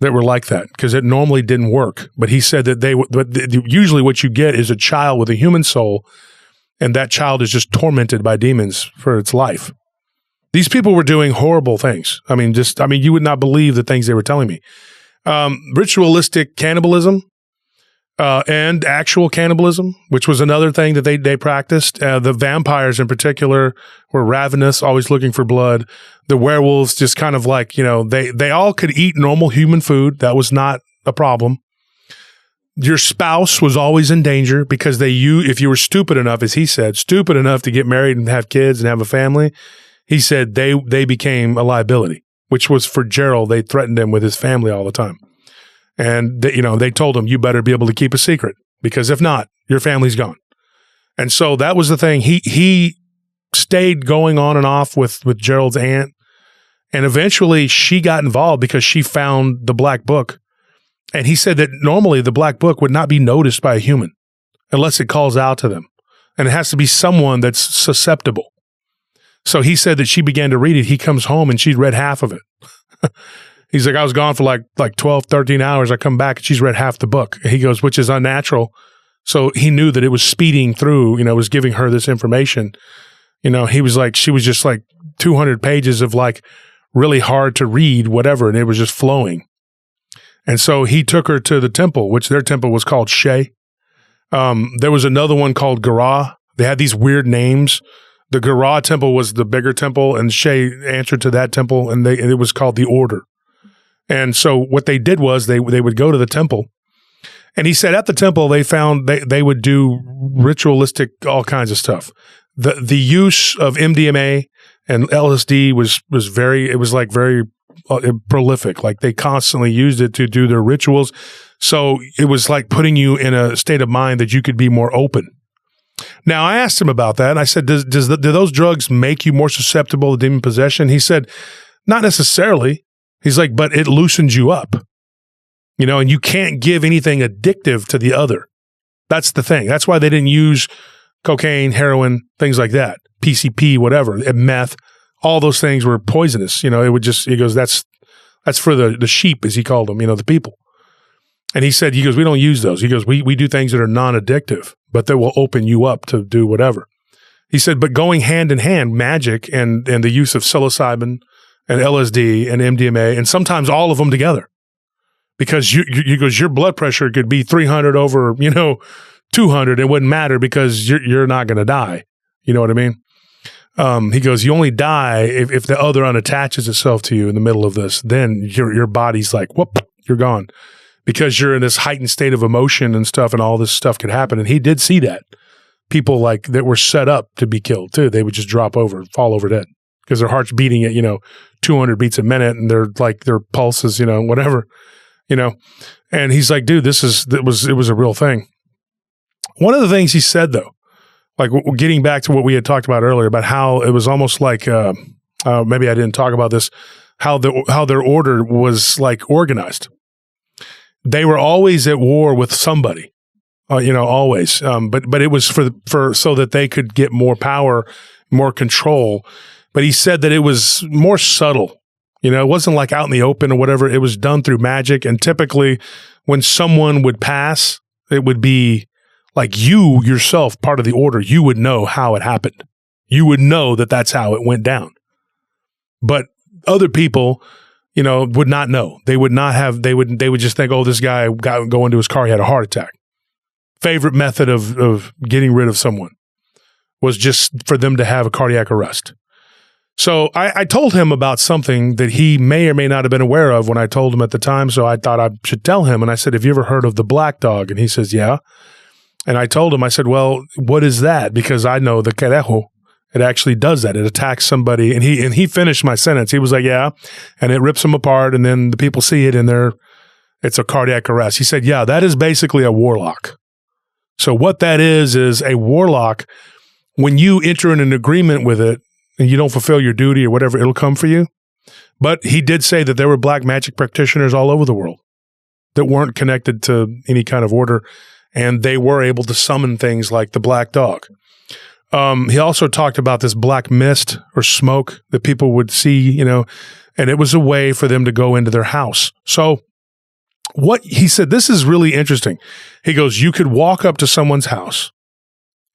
that were like that, because it normally didn't work. But he said that usually what you get is a child with a human soul, and that child is just tormented by demons for its life. These people were doing horrible things. I mean, you would not believe the things they were telling me. Ritualistic cannibalism and actual cannibalism, which was another thing that they practiced. The vampires in particular were ravenous, always looking for blood. The werewolves just kind of like, they all could eat normal human food. That was not a problem. Your spouse was always in danger because if you were stupid enough, as he said, stupid enough to get married and have kids and have a family, he said they became a liability, which was for Gerald. They threatened him with his family all the time. And they told him, you better be able to keep a secret, because if not, your family's gone. And so that was the thing. He stayed going on and off with Gerald's aunt. And eventually she got involved because she found the Black Book. And he said that normally the Black Book would not be noticed by a human unless it calls out to them. And it has to be someone that's susceptible. So he said that she began to read it. He comes home and she'd read half of it. He's like, I was gone for like 12, 13 hours. I come back and she's read half the book. He goes, which is unnatural. So he knew that it was speeding through, was giving her this information. He was like, she was just like 200 pages of like really hard to read, whatever. And it was just flowing. And so he took her to the temple, which their temple was called Shea. There was another one called Gara. They had these weird names. The Gara temple was the bigger temple, and Shea answered to that temple, and it was called the Order. And so what they did was they would go to the temple, and he said at the temple they found they would do ritualistic all kinds of stuff. The use of MDMA and LSD was very prolific. Like they constantly used it to do their rituals. So it was like putting you in a state of mind that you could be more open. Now, I asked him about that, and I said, do those drugs make you more susceptible to demon possession? He said, not necessarily. He's like, but it loosens you up, and you can't give anything addictive to the other. That's the thing. That's why they didn't use cocaine, heroin, things like that, PCP, whatever, meth. All those things were poisonous. It would just, he goes, that's for the sheep, as he called them, the people. And he goes, we don't use those. He goes, we do things that are non-addictive, but that will open you up to do whatever. He said, but going hand in hand, magic and the use of psilocybin and LSD and MDMA, and sometimes all of them together. Because your blood pressure could be 300 over, 200. It wouldn't matter because you're not going to die. You know what I mean? He goes, you only die if the other unattaches itself to you in the middle of this. Then your body's like, whoop, you're gone. Because you're in this heightened state of emotion and stuff, and all this stuff could happen. And he did see that. People like that were set up to be killed too. They would just drop over, fall over dead because their heart's beating at, 200 beats a minute, and they're like their pulses, whatever, And he's like, dude, it was a real thing. One of the things he said though, like getting back to what we had talked about earlier about how it was almost like, maybe I didn't talk about this, how their order was like organized. They were always at war with somebody, always. But it was for so that they could get more power, more control. But he said that it was more subtle. It wasn't like out in the open or whatever. It was done through magic. And typically when someone would pass, it would be like you yourself, part of the order, you would know how it happened. You would know that that's how it went down. But other people, would not know. They would not have, they would just think, oh, this guy got go into his car, he had a heart attack. Favorite method of getting rid of someone was just for them to have a cardiac arrest. So I told him about something that he may or may not have been aware of when I told him at the time. So I thought I should tell him. And I said, have you ever heard of the black dog? And he says, yeah. And I told him, I said, well, what is that? Because I know the Querejo. It actually does that. It attacks somebody. And he finished my sentence. He was like, yeah. And it rips them apart. And then the people see it and it's a cardiac arrest. He said, yeah, that is basically a warlock. So what that is a warlock. When you enter in an agreement with it and you don't fulfill your duty or whatever, it'll come for you. But he did say that there were black magic practitioners all over the world that weren't connected to any kind of order. And they were able to summon things like the black dog. He also talked about this black mist or smoke that people would see, and it was a way for them to go into their house. So what he said, this is really interesting. He goes, you could walk up to someone's house.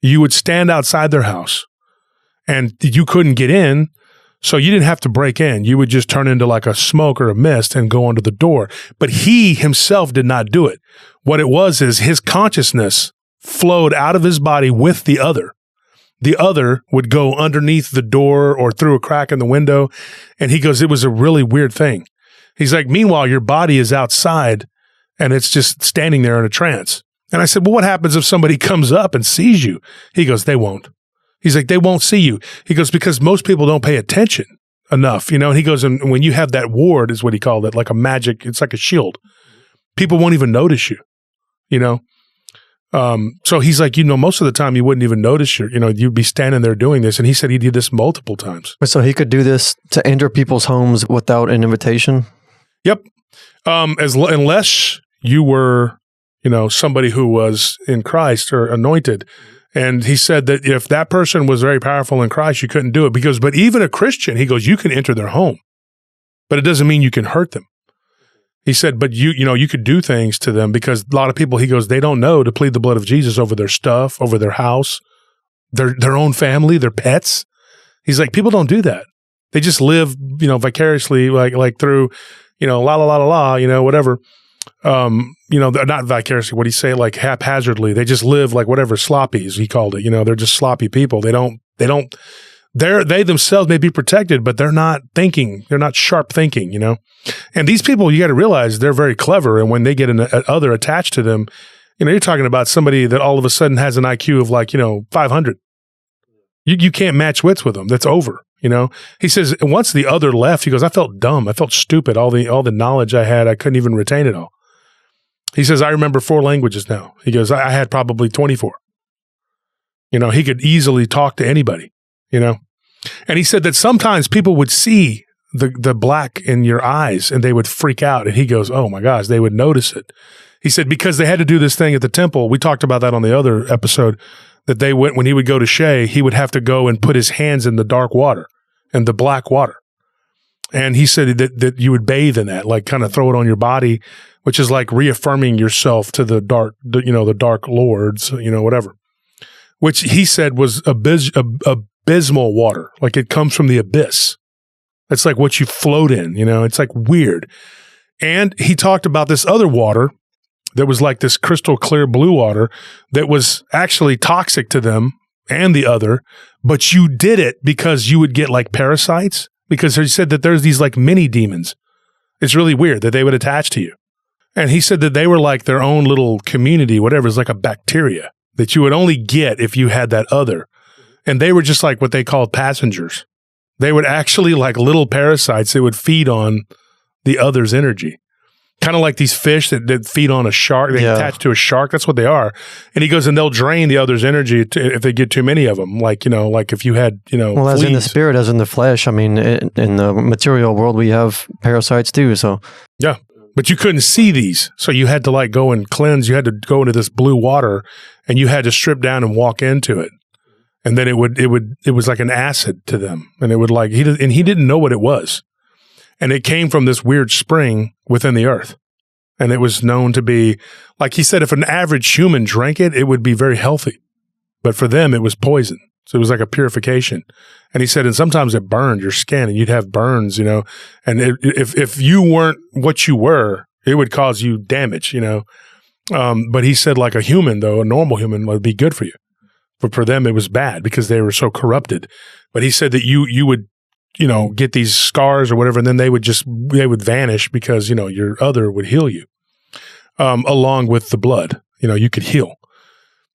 You would stand outside their house and you couldn't get in. So you didn't have to break in. You would just turn into like a smoke or a mist and go under the door. But he himself did not do it. What it was is his consciousness flowed out of his body with the other. The other would go underneath the door or through a crack in the window. And he goes, it was a really weird thing. He's like, meanwhile, your body is outside and it's just standing there in a trance. And I said, well, what happens if somebody comes up and sees you? He goes, they won't. He's like, they won't see you. He goes, because most people don't pay attention enough, And he goes, and when you have that ward, is what he called it, like a magic, it's like a shield. People won't even notice you, So he's like, most of the time you wouldn't even notice you'd be standing there doing this. And he said he did this multiple times. So he could do this to enter people's homes without an invitation? Yep. Unless you were, somebody who was in Christ or anointed. And he said that if that person was very powerful in Christ, you couldn't do it but even a Christian, he goes, you can enter their home, but it doesn't mean you can hurt them. He said, but you could do things to them because a lot of people, he goes, they don't know to plead the blood of Jesus over their stuff, over their house, their own family, their pets. He's like, people don't do that. They just live, vicariously, like through, whatever. Not vicariously, what do you say? Like haphazardly. They just live like whatever, sloppy, as he called it. They're just sloppy people. They themselves may be protected, but they're not thinking. They're not sharp thinking, And these people, you got to realize they're very clever. And when they get an other attached to them, you're talking about somebody that all of a sudden has an IQ of 500. You can't match wits with them. That's over. He says once the other left, he goes, I felt dumb. I felt stupid. All the knowledge I had, I couldn't even retain it all. He says, I remember 4 languages now. He goes, I had probably 24. He could easily talk to anybody, And he said that sometimes people would see the black in your eyes and they would freak out. And he goes, oh my gosh, they would notice it. He said, because they had to do this thing at the temple. We talked about that on the other episode, that they went, when he would go to Shea, he would have to go and put his hands in the dark water and the black water. And he said that you would bathe in that, like kind of throw it on your body, which is like reaffirming yourself to the dark, the dark lords, whatever. Which he said was abysmal water. Like it comes from the abyss. It's like what you float in, it's like weird. And he talked about this other water that was like this crystal clear blue water that was actually toxic to them and the other, but you did it because you would get like parasites, because he said that there's these like mini demons. It's really weird that they would attach to you. And he said that they were like their own little community, whatever. It's like a bacteria that you would only get if you had that other. And they were just like what they called passengers. They would actually like little parasites that would feed on the other's energy. Kind of like these fish that feed on a shark. They attach to a shark. That's what they are. And he goes, and they'll drain the other's energy if they get too many of them. Like, like if you had, well, as in the spirit, as in the flesh. I mean, in the material world, we have parasites too. So yeah. But you couldn't see these. So you had to like go and cleanse. You had to go into this blue water and you had to strip down and walk into it. And then it was like an acid to them. And it would like, he didn't know what it was. And it came from this weird spring within the earth. And it was known to be, like he said, if an average human drank it, it would be very healthy. But for them, it was poison. So it was like a purification. And he said, and sometimes it burned your skin and you'd have burns, and if you weren't what you were, it would cause you damage, But he said like a human, though, a normal human would be good for you. But for them, it was bad because they were so corrupted. But he said that you would, get these scars or whatever, and then they would vanish because, your other would heal you, along with the blood, you could heal.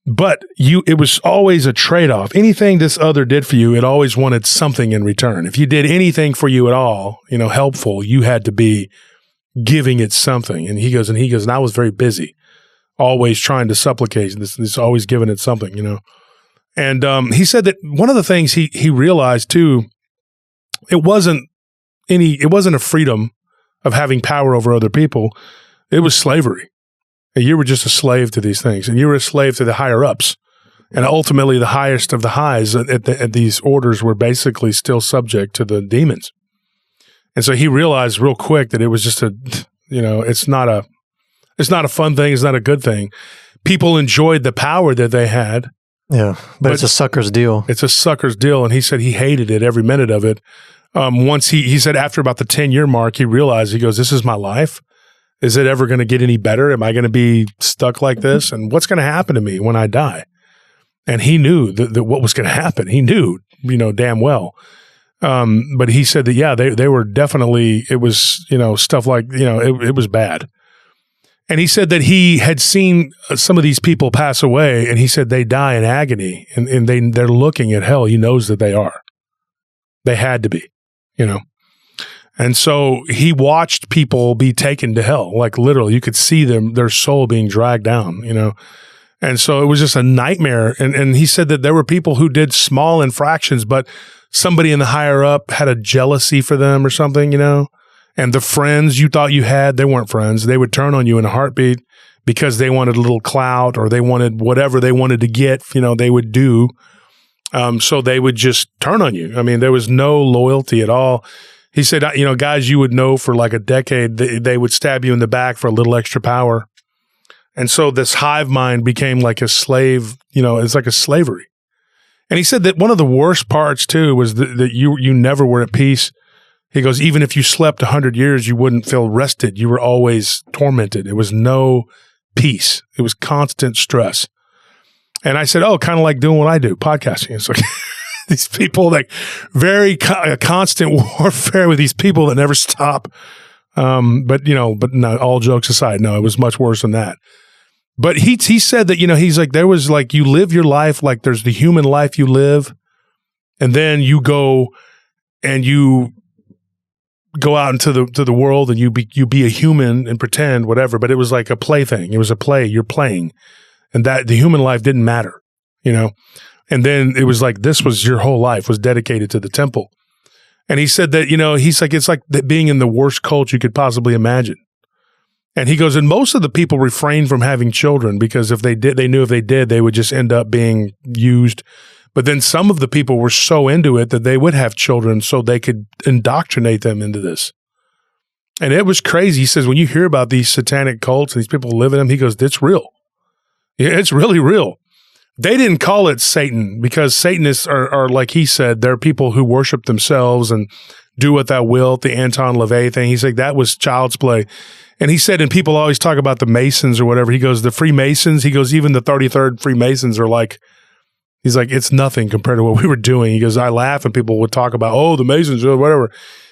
But it was always a trade-off. Anything this other did for you, it always wanted something in return. If you did anything for you at all, helpful, you had to be giving it something. And he goes, and I was very busy, always trying to supplicate, this always giving it something, And he said that one of the things he realized too, it wasn't a freedom of having power over other people. It was slavery. And you were just a slave to these things, and you were a slave to the higher ups. And ultimately, the highest of the highs at these orders were basically still subject to the demons. And so he realized real quick that it was just it's not a fun thing. It's not a good thing. People enjoyed the power that they had. Yeah, but it's a sucker's deal. It's a sucker's deal. And he said he hated it, every minute of it. Once he said after about the 10-year mark, he realized, he goes, this is my life. Is it ever going to get any better? Am I going to be stuck like this? And what's going to happen to me when I die? And he knew that what was going to happen. He knew, damn well. But he said that, they were definitely, it was, stuff like, it was bad. And he said that he had seen some of these people pass away, and he said they die in agony, and they're looking at hell. He knows that they are. They had to be, And so he watched people be taken to hell, like literally. You could see their soul being dragged down, And so it was just a nightmare. And he said that there were people who did small infractions, but somebody in the higher up had a jealousy for them or something, And the friends you thought you had, they weren't friends. They would turn on you in a heartbeat because they wanted a little clout, or they wanted whatever they wanted to get, they would do. So they would just turn on you. I mean, there was no loyalty at all. He said, guys you would know for like a decade, they would stab you in the back for a little extra power. And so this hive mind became like a slave, it's like a slavery. And he said that one of the worst parts too was that you never were at peace. He goes, even if you slept 100 years, you wouldn't feel rested. You were always tormented. It was no peace. It was constant stress. And I said, kind of like doing what I do, podcasting. It's like these people, like very constant warfare with these people that never stop. But no, all jokes aside, no, it was much worse than that. But he said that, he's like, there was like, you live your life, like there's the human life you live, and then you go and you go out into the world and you be a human and pretend whatever, but it was like a plaything. It was a play. You're playing, and that the human life didn't matter, you know. And then it was like this was your whole life was dedicated to the temple. And he said that, you know, he's like, it's like being in the worst cult you could possibly imagine. And he goes, and most of the people refrained from having children because if they did, they knew if they did, they would just end up being used. But then some of the people were so into it that they would have children so they could indoctrinate them into this. And it was crazy. He says, when you hear about these satanic cults and these people live in them, he goes, it's real. Yeah, it's really real. They didn't call it Satan because Satanists are like he said, they're people who worship themselves and do what thou wilt, the Anton LaVey thing. He's like, that was child's play. And he said, and people always talk about the Masons or whatever. He goes, the Freemasons, he goes, even the 33rd Freemasons are like, he's like, it's nothing compared to what we were doing. He goes, I laugh and people would talk about, oh, the Masons or whatever.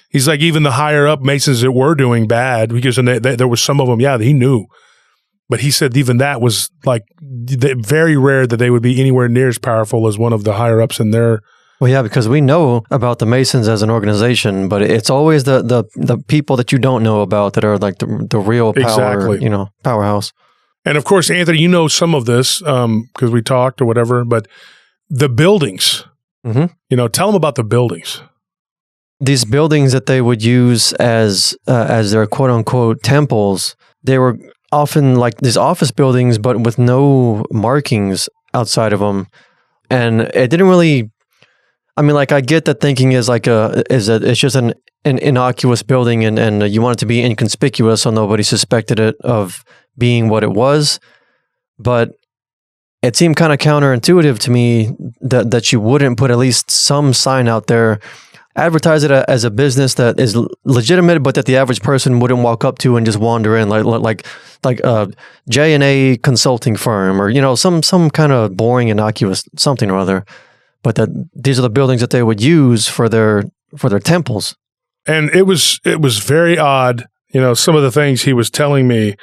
He's like, even the higher up Masons that were doing bad, because and there was some of them, yeah, he knew. But he said even that was like very rare that they would be anywhere near as powerful as one of the higher ups in their. Well, yeah, because we know about the Masons as an organization, but it's always the people that you don't know about that are like the real power, exactly. You know, powerhouse. And of course, Anthony, you know some of this because we talked or whatever, but the buildings, you know, tell them about the buildings. These buildings that they would use as their quote unquote temples, they were often like these office buildings, but with no markings outside of them. And it didn't really, I mean, like I get that thinking is like it's just an innocuous building and you want it to be inconspicuous so nobody suspected it of being what it was. But it seemed kind of counterintuitive to me that you wouldn't put at least some sign out there, advertise it as a business that is legitimate, but that the average person wouldn't walk up to and just wander in, like a J&A consulting firm or, you know, some kind of boring, innocuous something or other. But that these are the buildings that they would use for their temples. And it was very odd, you know, some of the things he was telling me.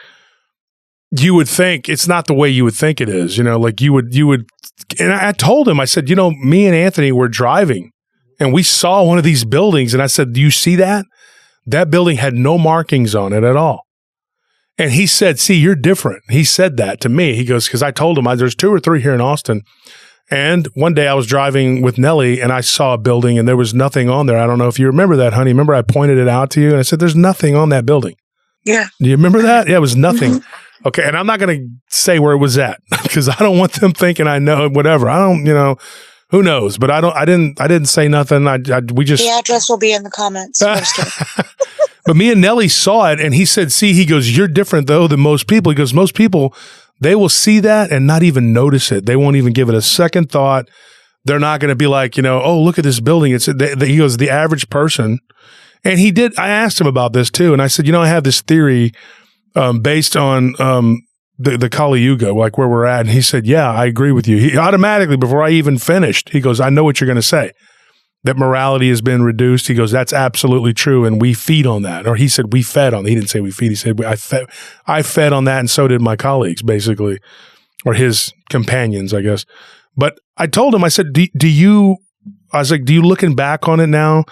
You would think it's not the way you would think it is, you know, like you would, and I told him, I said, you know, me and Anthony were driving and we saw one of these buildings and I said, do you see that? That building had no markings on it at all. And he said, see, you're different. He said that to me. He goes, because I told him there's 2 or 3 here in Austin. And one day I was driving with Nellie and I saw a building and there was nothing on there. I don't know if you remember that, honey. Remember I pointed it out to you and I said, there's nothing on that building. Yeah. Do you remember that? Yeah, it was nothing. Okay, and I'm not going to say where it was at because I don't want them thinking I know whatever. I don't, you know, who knows? But I didn't say nothing. We just the address will be in the comments. But me and Nellie saw it, and he said, "See," he goes, "You're different though than most people." He goes, "Most people they will see that and not even notice it. They won't even give it a second thought. They're not going to be like, you know, oh, look at this building." He goes, the average person, and he did. I asked him about this too, and I said, you know, I have this theory. Based on the Kali Yuga, like where we're at. And he said, yeah, I agree with you. He automatically, before I even finished, he goes, I know what you're going to say, that morality has been reduced. He goes, that's absolutely true. And we feed on that. Or he said, we fed on, he didn't say we feed. He said, I fed on that. And so did my colleagues, basically, or his companions, I guess. But I told him, I said, do you looking back on it now,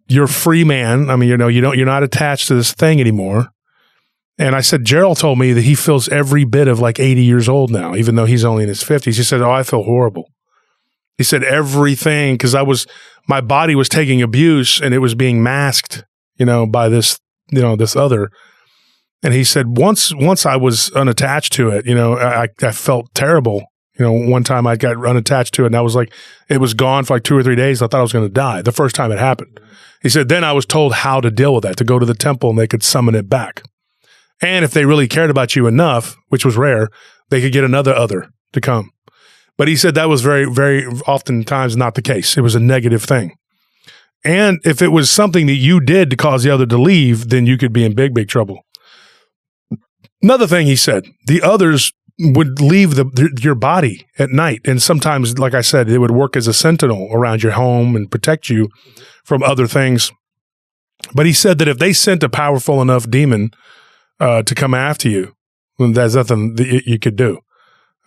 you're a free man. I mean, you know, you're not attached to this thing anymore. And I said, Gerald told me that he feels every bit of like 80 years old now, even though he's only in his 50s. He said, oh, I feel horrible. He said everything, because my body was taking abuse and it was being masked, you know, by this, you know, this other. And he said, once I was unattached to it, you know, I felt terrible. You know, one time I got unattached to it and I was like, it was gone for like 2 or 3 days. I thought I was going to die the first time it happened. He said, then I was told how to deal with that, to go to the temple and they could summon it back. And if they really cared about you enough, which was rare, they could get another other to come. But he said that was very, very oftentimes not the case. It was a negative thing. And if it was something that you did to cause the other to leave, then you could be in big, big trouble. Another thing he said, the others would leave your body at night. And sometimes, like I said, it would work as a sentinel around your home and protect you from other things. But he said that if they sent a powerful enough demon to come after you, there's nothing that you could do.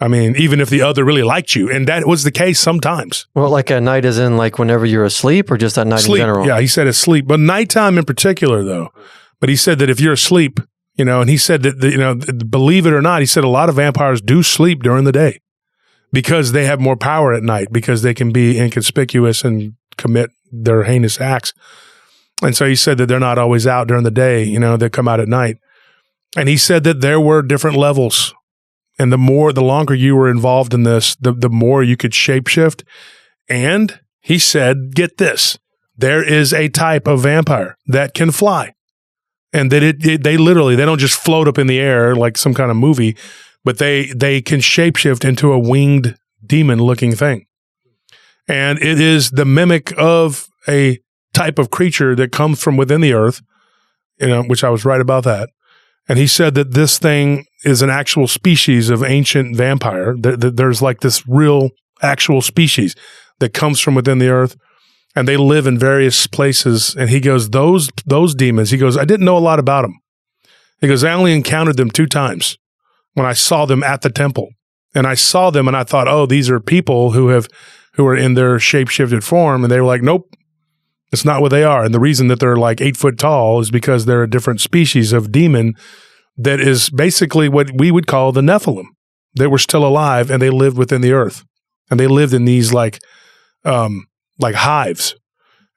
I mean, even if the other really liked you. And that was the case sometimes. Well, like at night as in like whenever you're asleep or just at night in general? Yeah, he said asleep. But nighttime in particular, though. But he said that if you're asleep, and he said that, believe it or not, he said a lot of vampires do sleep during the day because they have more power at night, because they can be inconspicuous and commit their heinous acts. And so he said that they're not always out during the day, they come out at night. And he said that there were different levels. And the longer you were involved in this, the more you could shapeshift. And he said, get this, there is a type of vampire that can fly. And that they literally, they don't just float up in the air like some kind of movie, but they can shapeshift into a winged demon-looking thing. And it is the mimic of a type of creature that comes from within the earth, which I was right about that. And he said that this thing is an actual species of ancient vampire. There's like this real actual species that comes from within the earth, and they live in various places. And he goes, those demons, he goes, I didn't know a lot about them. He goes, I only encountered them 2 times when I saw them at the temple. And I saw them and I thought, oh, these are people who are in their shape-shifted form. And they were like, nope, it's not what they are. And the reason that they're like 8 foot tall is because they're a different species of demon that is basically what we would call the Nephilim. They were still alive and they lived within the earth. And they lived in these like hives.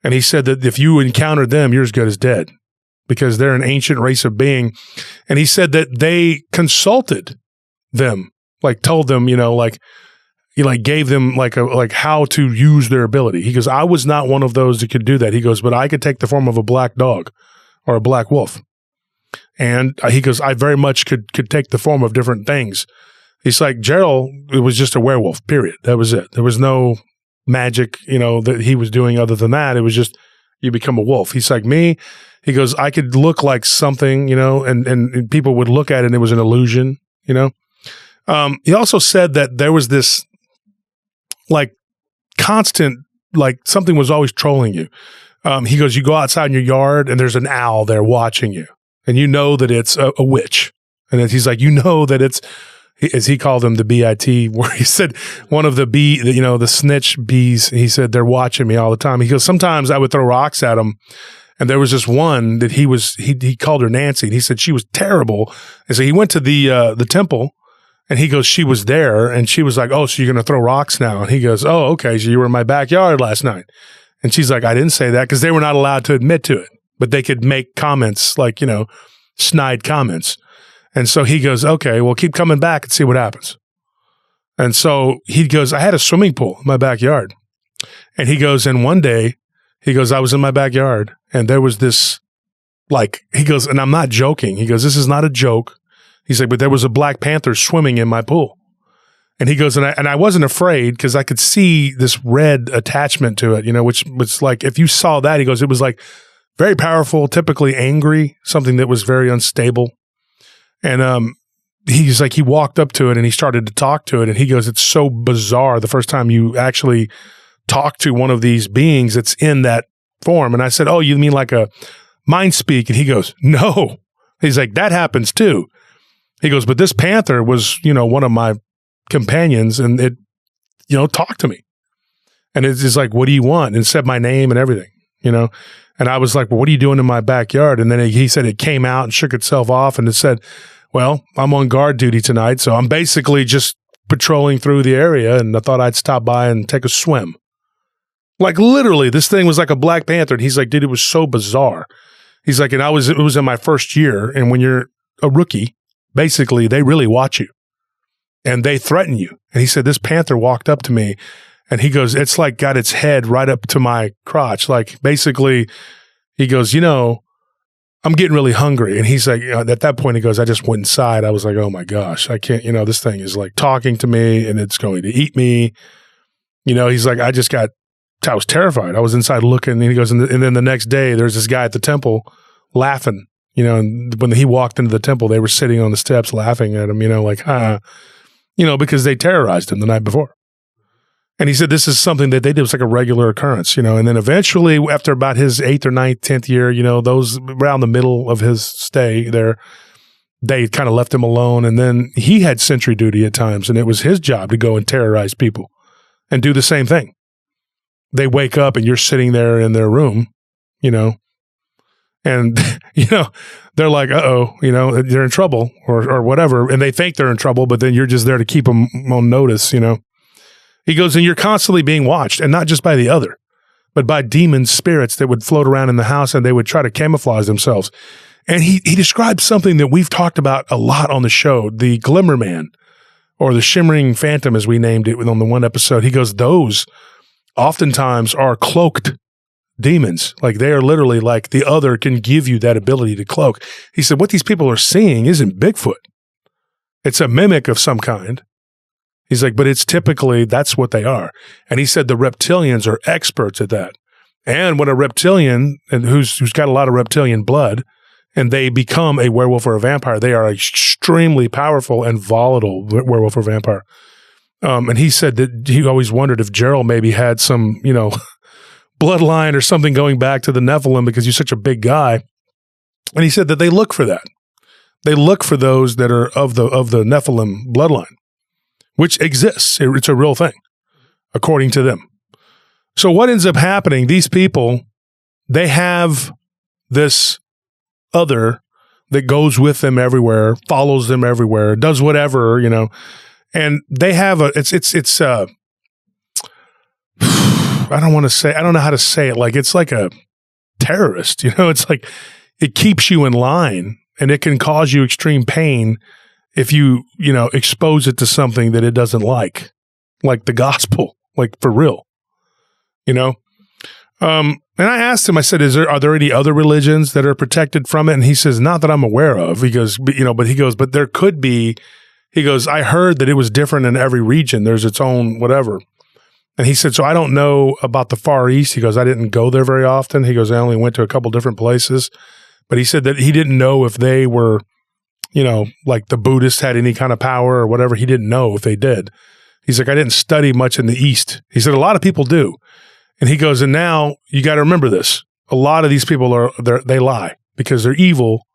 And he said that if you encountered them, you're as good as dead because they're an ancient race of being. And he said that they consulted them, like told them, he gave them like how to use their ability. He goes, I was not one of those that could do that. He goes, but I could take the form of a black dog or a black wolf. And he goes, I very much could take the form of different things. He's like, Gerald, it was just a werewolf, period. That was it. There was no magic, that he was doing other than that. It was just, you become a wolf. He's like, me, he goes, I could look like something, and people would look at it and it was an illusion, He also said that there was this like constant, like something was always trolling you. He goes, you go outside in your yard and there's an owl there watching you and that it's a witch. And he's like, that it's, as he called them, the BIT, where he said one of the the snitch bees, he said, they're watching me all the time. He goes, sometimes I would throw rocks at them. And there was this one that he called her Nancy. And he said she was terrible. And so he went to the temple. And he goes, she was there, and she was like, oh, so you're going to throw rocks now? And he goes, oh, okay, so you were in my backyard last night. And she's like, I didn't say that, because they were not allowed to admit to it, but they could make comments like, snide comments. And so he goes, okay, well, keep coming back and see what happens. And so he goes, I had a swimming pool in my backyard. And he goes, and one day, he goes, I was in my backyard, and there was this, he goes, and I'm not joking. He goes, this is not a joke. He's like, but there was a black panther swimming in my pool. And he goes, and I wasn't afraid because I could see this red attachment to it, which was like, if you saw that, he goes, it was like very powerful, typically angry, something that was very unstable. And he's like, he walked up to it and he started to talk to it. And he goes, it's so bizarre the first time you actually talk to one of these beings that's in that form. And I said, oh, you mean like a mind speak? And he goes, no. He's like, that happens too. He goes, but this panther was, one of my companions, and it, talked to me. And it's like, what do you want? And said my name and everything, And I was like, well, what are you doing in my backyard? And then he said it came out and shook itself off, and it said, well, I'm on guard duty tonight, so I'm basically just patrolling through the area, and I thought I'd stop by and take a swim. Like literally, this thing was like a black panther. And he's like, dude, it was so bizarre. He's like, and it was in my first year, and when you're a rookie, basically, they really watch you and they threaten you. And he said, this panther walked up to me and he goes, it's like got its head right up to my crotch. Like basically, he goes, I'm getting really hungry. And he's like, at that point, he goes, I just went inside. I was like, oh my gosh, I can't, this thing is like talking to me and it's going to eat me. He's like, I was terrified. I was inside looking, and he goes, and then the next day, there's this guy at the temple laughing. And when he walked into the temple, they were sitting on the steps laughing at him, because they terrorized him the night before. And he said this is something that they did. It was like a regular occurrence, And then eventually, after about his 8th or 9th, 10th year, those around the middle of his stay there, they kind of left him alone. And then he had sentry duty at times, and it was his job to go and terrorize people and do the same thing. They wake up and you're sitting there in their room, and, they're like, they're in trouble or whatever. And they think they're in trouble, but then you're just there to keep them on notice, He goes, and you're constantly being watched, and not just by the other, but by demon spirits that would float around in the house, and they would try to camouflage themselves. And he described something that we've talked about a lot on the show, the Glimmer Man, or the Shimmering Phantom, as we named it on the one episode. He goes, those oftentimes are cloaked demons. Like, they are literally like the other can give you that ability to cloak. He said, what these people are seeing isn't Bigfoot. It's a mimic of some kind. He's like, but it's typically, that's what they are. And he said the reptilians are experts at that. And when a reptilian, and who's got a lot of reptilian blood, and they become a werewolf or a vampire, they are extremely powerful and volatile werewolf or vampire. And he said that he always wondered if Gerald maybe had some, bloodline or something going back to the Nephilim because he's such a big guy. And he said that they look for that. They look for those that are of the Nephilim bloodline, which exists. It's a real thing, according to them. So what ends up happening, these people, they have this other that goes with them everywhere, follows them everywhere, does whatever, and they have I don't know how to say it. Like, it's like a terrorist, it's like, it keeps you in line, and it can cause you extreme pain if you, expose it to something that it doesn't like the gospel, like for real, and I asked him, I said, are there any other religions that are protected from it? And he says, not that I'm aware of. He goes, but there could be. He goes, I heard that it was different in every region. There's its own whatever. And he said, so I don't know about the Far East. He goes, I didn't go there very often. He goes, I only went to a couple different places. But he said that he didn't know if they were, like the Buddhists had any kind of power or whatever. He didn't know if they did. He's like, I didn't study much in the East. He said, a lot of people do. And he goes, and now you got to remember this. A lot of these people they lie because they're evil.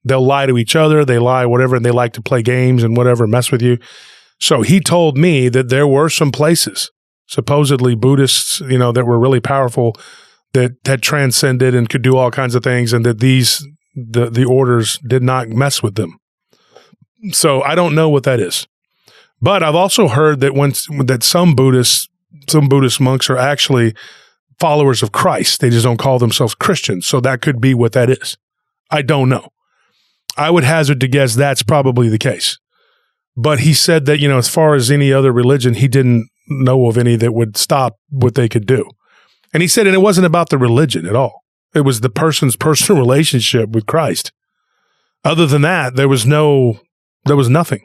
They'll lie to each other. They lie, whatever, and they like to play games and whatever, mess with you. So he told me that there were some places, supposedly Buddhists, that were really powerful, that had transcended and could do all kinds of things, and that the orders did not mess with them. So I don't know what that is. But I've also heard that some Buddhist monks are actually followers of Christ. They just don't call themselves Christians. So that could be what that is. I don't know. I would hazard to guess that's probably the case. But he said that, as far as any other religion, he didn't know of any that would stop what they could do. And he said, and it wasn't about the religion at all. It was the person's personal relationship with Christ. Other than that, there was nothing.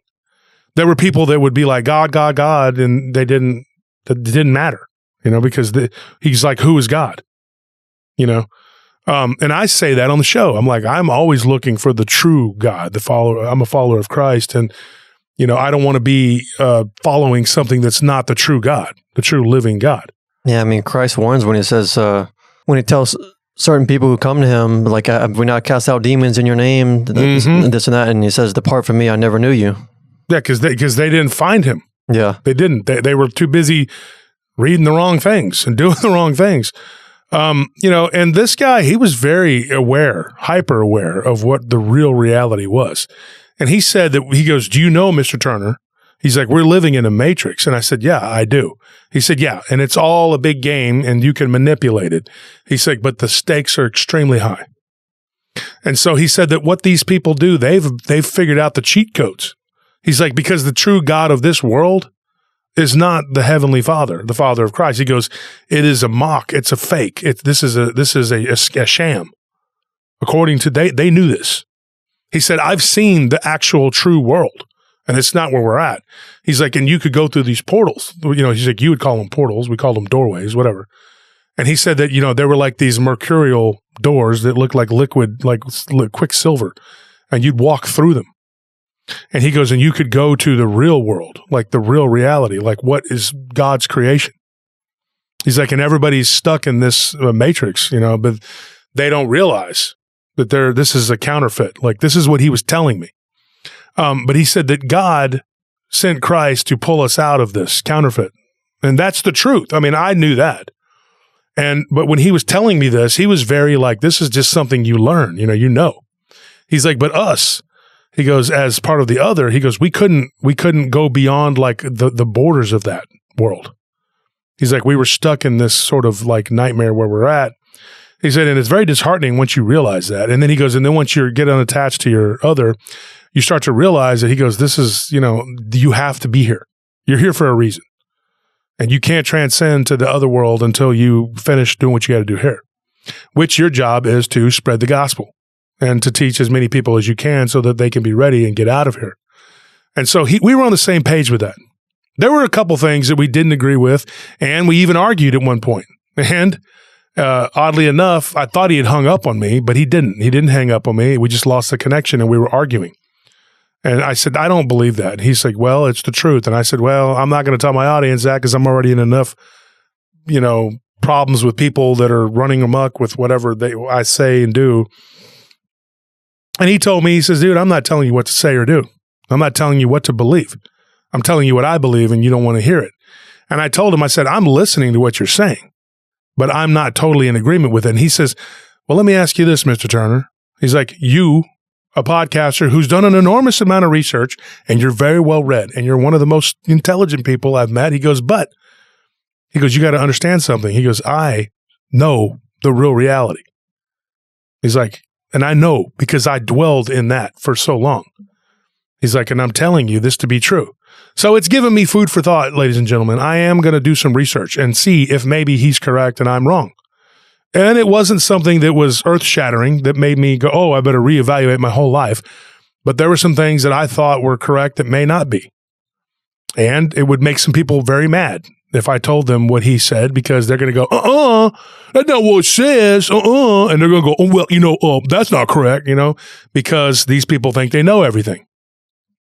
There were people that would be like, God, God, God, and it didn't matter, because he's like, who is God? And I say that on the show. I'm like, I'm always looking for the true God, I'm a follower of Christ. And, I don't want to be following something that's not the true God, the true living God. Yeah. I mean, Christ warns when he says, when he tells certain people who come to him, like, we not cast out demons in your name, this and that. And he says, depart from me, I never knew you. Yeah. Cause they didn't find him. Yeah. They didn't. They were too busy reading the wrong things and doing the wrong things. And this guy, he was very hyper aware of what the real reality was. And he said that, he goes, do you know, Mr. Turner? He's like, we're living in a matrix. And I said, yeah, I do. He said, yeah. And it's all a big game and you can manipulate it. He said, but the stakes are extremely high. And so he said that what these people do, they've figured out the cheat codes. He's like, because the true God of this world is not the Heavenly Father, the Father of Christ. He goes, it is a mock. It's a fake. This is a sham. According to, they knew this. He said, I've seen the actual true world, and it's not where we're at. He's like, and you could go through these portals. He's like, you would call them portals. We call them doorways, whatever. And he said that, there were like these mercurial doors that looked like liquid, like quicksilver, and you'd walk through them. And he goes, and you could go to the real world, like the real reality, like what is God's creation. He's like, and everybody's stuck in this matrix, but they don't realize that this is a counterfeit. Like, this is what he was telling me. But he said that God sent Christ to pull us out of this counterfeit. And that's the truth. I mean, I knew that. But when he was telling me this, he was very like, this is just something you learn, you know. He's like, but us, he goes, as part of the other, he goes, we couldn't go beyond like the borders of that world. He's like, we were stuck in this sort of like nightmare where we're at. He said, and it's very disheartening once you realize that. And then he goes, and then once you get unattached to your other, you start to realize that he goes, this is, you have to be here. You're here for a reason. And you can't transcend to the other world until you finish doing what you got to do here, which your job is to spread the gospel and to teach as many people as you can so that they can be ready and get out of here. And so we were on the same page with that. There were a couple things that we didn't agree with, and we even argued at one point. And oddly enough, I thought he had hung up on me, but he didn't. He didn't hang up on me. We just lost the connection, and we were arguing. And I said, I don't believe that. And he's like, well, it's the truth. And I said, well, I'm not going to tell my audience that because I'm already in enough, problems with people that are running amok with whatever I say and do. And he told me, he says, dude, I'm not telling you what to say or do. I'm not telling you what to believe. I'm telling you what I believe and you don't want to hear it. And I told him, I said, I'm listening to what you're saying, but I'm not totally in agreement with it. And he says, well, let me ask you this, Mr. Turner. He's like, you, a podcaster who's done an enormous amount of research and you're very well read and you're one of the most intelligent people I've met. He goes, you got to understand something. He goes, I know the real reality. He's like, and I know because I dwelled in that for so long. He's like, and I'm telling you this to be true. So it's given me food for thought, ladies and gentlemen. I am going to do some research and see if maybe he's correct and I'm wrong. And it wasn't something that was earth-shattering that made me go, oh, I better reevaluate my whole life. But there were some things that I thought were correct that may not be. And it would make some people very mad if I told them what he said, because they're going to go, that's not what it says, And they're going to go, oh, well, that's not correct, because these people think they know everything.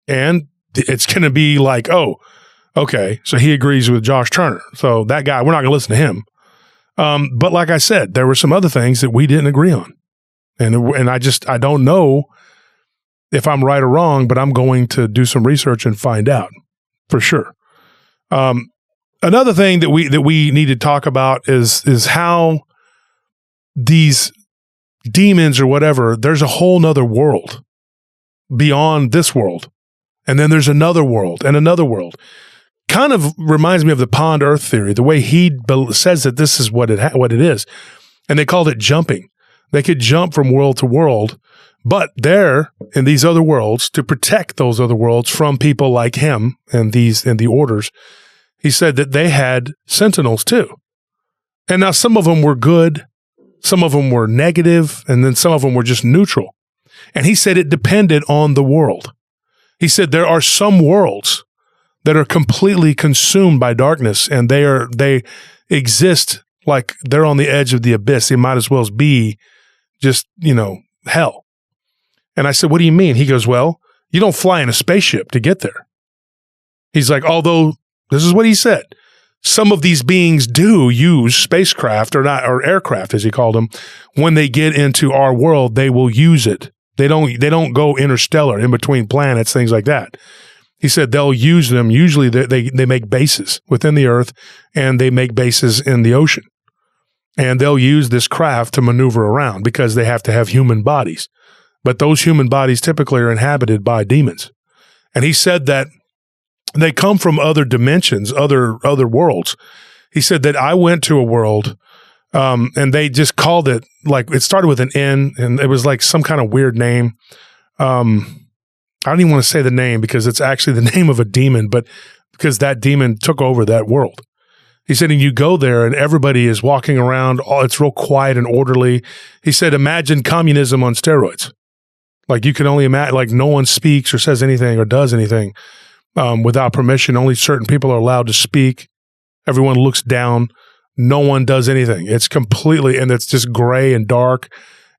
And it's going to be like, oh, okay, so he agrees with Josh Turner. So that guy, we're not going to listen to him. But like I said, there were some other things that we didn't agree on. And I don't know if I'm right or wrong, but I'm going to do some research and find out for sure. Another thing that we need to talk about is how these demons or whatever, there's a whole nother world beyond this world. And then there's another world and another world. Kind of reminds me of the pond earth theory, the way he says that this is what it is. And they called it jumping. They could jump from world to world, but they're in these other worlds to protect those other worlds from people like him and the orders. He said that they had sentinels too. And now some of them were good, some of them were negative, and then some of them were just neutral. And he said it depended on the world. He said there are some worlds that are completely consumed by darkness, and they exist like they're on the edge of the abyss. They might as well be just, hell. And I said, what do you mean? He goes, well, you don't fly in a spaceship to get there. He's like, although this is what he said. Some of these beings do use spacecraft or aircraft, as he called them. When they get into our world, they will use it. They don't go interstellar in between planets, things like that. He said they'll use them. Usually they make bases within the earth and they make bases in the ocean. And they'll use this craft to maneuver around because they have to have human bodies. But those human bodies typically are inhabited by demons. And he said that they come from other dimensions, other worlds. He said that I went to a world and they just called it, like, it started with an N and it was like some kind of weird name. I don't even want to say the name because it's actually the name of a demon, but because that demon took over that world. He said, and you go there and everybody is walking around. It's real quiet and orderly. He said, imagine communism on steroids. Like you can only imagine, like no one speaks or says anything or does anything without permission. Only certain people are allowed to speak. Everyone looks down. No one does anything. It's completely, and it's just gray and dark.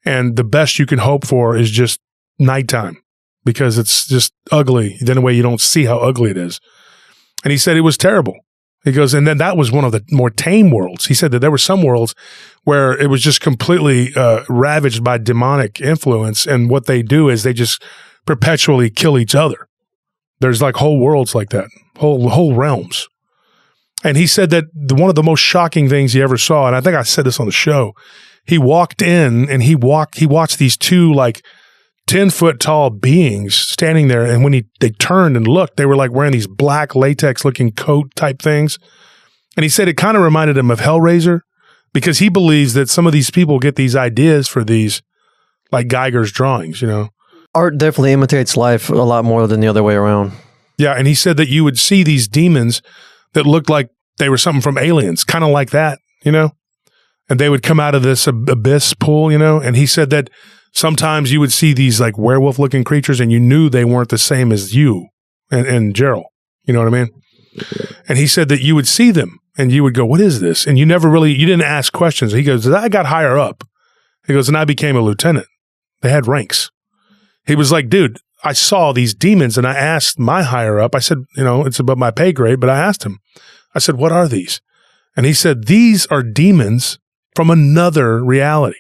And the best you can hope for is just nighttime because it's just ugly. Then a way you don't see how ugly it is. And he said it was terrible. He goes, and then that was one of the more tame worlds. He said that there were some worlds where it was just completely ravaged by demonic influence. And what they do is they just perpetually kill each other. There's like whole worlds like that, whole realms. And he said that one of the most shocking things he ever saw, and I think I said this on the show, he walked in and he watched these two like 10-foot tall beings standing there. And when they turned and looked, they were like wearing these black latex looking coat type things. And he said it kind of reminded him of Hellraiser, because he believes that some of these people get these ideas for these like Geiger's drawings, you know. Art definitely imitates life a lot more than the other way around. Yeah. And he said that you would see these demons that looked like they were something from Aliens, kind of like that, you know, and they would come out of this abyss pool, you know. And he said that sometimes you would see these like werewolf looking creatures and you knew they weren't the same as you and Gerald, you know what I mean? And he said that you would see them and you would go, what is this? And you didn't ask questions. He goes, I got higher up. He goes, and I became a lieutenant. They had ranks. He was like, dude, I saw these demons and I asked my higher up. I said, you know, it's above my pay grade, but I asked him. I said, what are these? And he said, these are demons from another reality.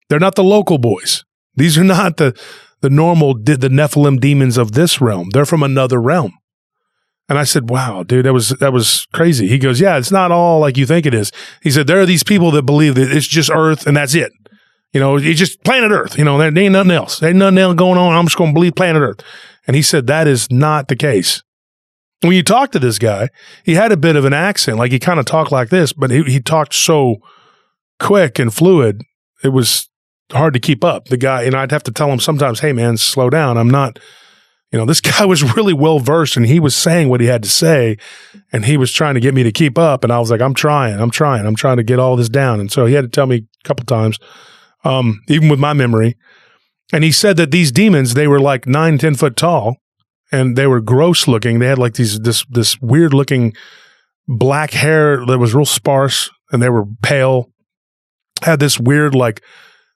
They're not the local boys. These are not the normal, the Nephilim demons of this realm. They're from another realm. And I said, wow, dude, that was crazy. He goes, yeah, it's not all like you think it is. He said, there are these people that believe that it's just Earth and that's it. You know, it's just planet Earth. You know, there ain't nothing else. There ain't nothing else going on. I'm just going to believe planet Earth. And he said, that is not the case. When you talk to this guy, he had a bit of an accent. Like he kind of talked like this, but he talked so quick and fluid. It was hard to keep up. The guy, and I'd have to tell him sometimes, hey man, slow down. I'm not, you know, this guy was really well versed and he was saying what he had to say and he was trying to get me to keep up. And I was like, I'm trying to get all this down. And so he had to tell me a couple times, even with my memory. And he said that these demons, they were like 9-10 foot tall and they were gross looking. They had like this weird looking black hair that was real sparse and they were pale, had this weird like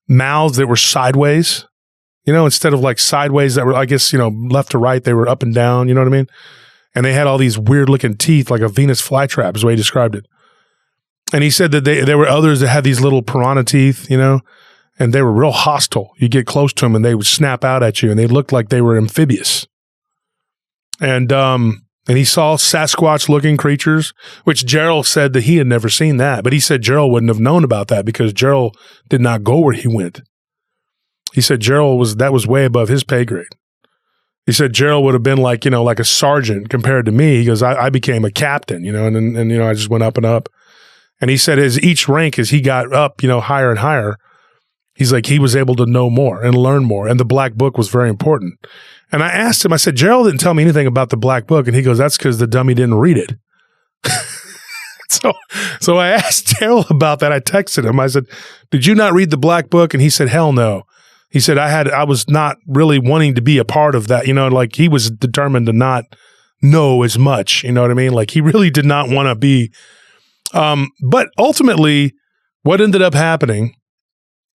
mouths that were sideways, you know, instead of like sideways that were, I guess, you know, left to right, they were up and down, you know what I mean? And they had all these weird looking teeth, like a Venus flytrap is the way he described it. And he said that there were others that had these little piranha teeth, you know, and they were real hostile. You get close to them and they would snap out at you and they looked like they were amphibious. And he saw Sasquatch looking creatures, which Gerald said that he had never seen that. But he said Gerald wouldn't have known about that because Gerald did not go where he went. He said that was way above his pay grade. He said Gerald would have been like, you know, like a sergeant compared to me. He goes, I became a captain, you know, and you know, I just went up and up. And he said each rank as he got up, you know, higher and higher, he's like, he was able to know more and learn more. And the Black Book was very important. And I asked him, I said, Gerald didn't tell me anything about the Black Book. And he goes, that's because the dummy didn't read it. So I asked Gerald about that. I texted him. I said, did you not read the Black Book? And he said, hell no. He said, I was not really wanting to be a part of that. You know, like he was determined to not know as much. You know what I mean? Like he really did not want to be. But ultimately, what ended up happening,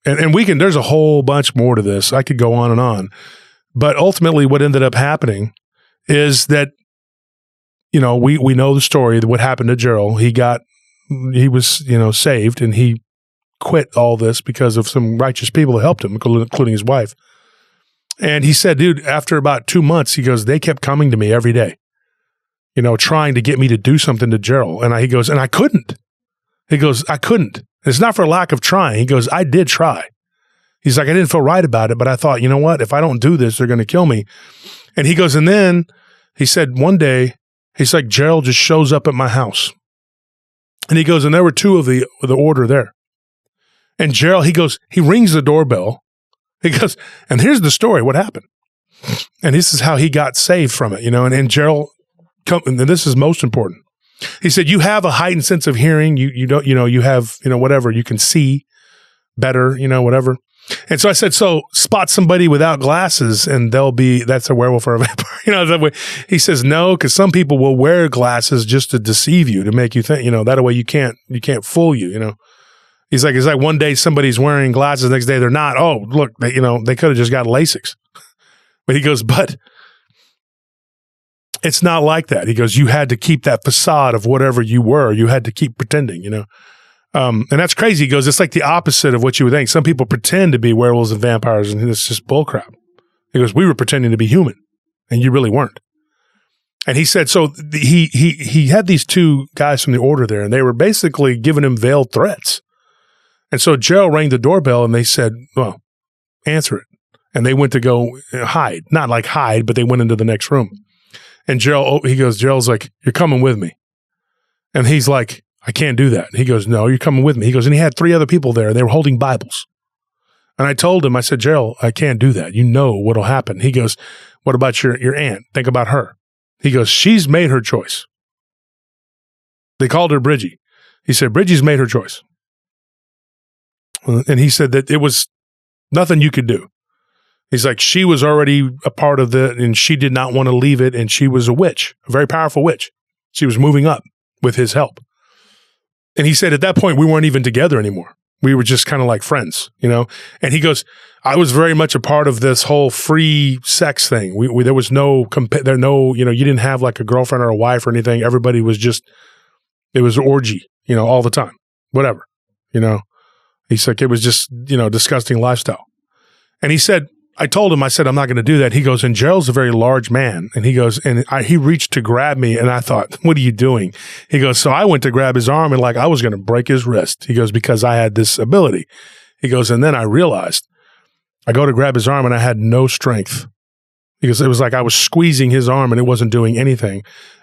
and there's a whole bunch more to this. I could go on and on. But ultimately, what ended up happening is that, you know, we know the story of what happened to Gerald. He was, you know, saved, and he quit all this because of some righteous people that helped him, including his wife. And he said, dude, after about 2 months, he goes, they kept coming to me every day, you know, trying to get me to do something to Gerald. And he goes, and I couldn't. He goes, I couldn't. It's not for lack of trying. He goes, I did try. He's like, I didn't feel right about it, but I thought, you know what? If I don't do this, they're going to kill me. And he goes, and then he said one day, he's like, Gerald just shows up at my house. And he goes, and there were 2 of the order there. And Gerald, he goes, he rings the doorbell. He goes, and here's the story, what happened. And this is how he got saved from it, you know. And Gerald, and this is most important. He said, you have a heightened sense of hearing. You don't, you know, you have, you know, whatever, you can see better, you know, whatever. And so I said, so spot somebody without glasses and that's a werewolf or a vampire. You know, that way. He says, no, because some people will wear glasses just to deceive you, to make you think, you know, that way you can't fool you, you know. He's like, it's like one day somebody's wearing glasses, the next day they're not. Oh, look, they could have just got LASIK. But he goes, but it's not like that. He goes, you had to keep that facade of whatever you were. You had to keep pretending, you know. And that's crazy. He goes, it's like the opposite of what you would think. Some people pretend to be werewolves and vampires, and it's just bullcrap. He goes, we were pretending to be human, and you really weren't. And he said, so he had these two guys from the order there, and they were basically giving him veiled threats. And so Gerald rang the doorbell, and they said, well, answer it. And they went to go hide. Not like hide, but they went into the next room. And Gerald's like, you're coming with me. And he's like, I can't do that. He goes, no, you're coming with me. He goes, and he had 3 other people there, and they were holding Bibles. And I told him, I said, Gerald, I can't do that. You know what'll happen. He goes, what about your aunt? Think about her. He goes, she's made her choice. They called her Bridgie. He said, Bridgie's made her choice. And he said that it was nothing you could do. He's like, she was already a part of it, and she did not want to leave it, and she was a witch, a very powerful witch. She was moving up with his help. And he said at that point, we weren't even together anymore. We were just kind of like friends, you know? And he goes, I was very much a part of this whole free sex thing. There was no, you didn't have like a girlfriend or a wife or anything. Everybody was just, it was an orgy, all the time, whatever, He's like, it was just, disgusting lifestyle. And he said, I told him, I said, I'm not going to do that. He goes, and Gerald's a very large man. And he goes, he reached to grab me. And I thought, what are you doing? He goes, so I went to grab his arm and like I was going to break his wrist. He goes, because I had this ability. He goes, and then I realized I go to grab his arm and I had no strength. Because it was like I was squeezing his arm and it wasn't doing anything.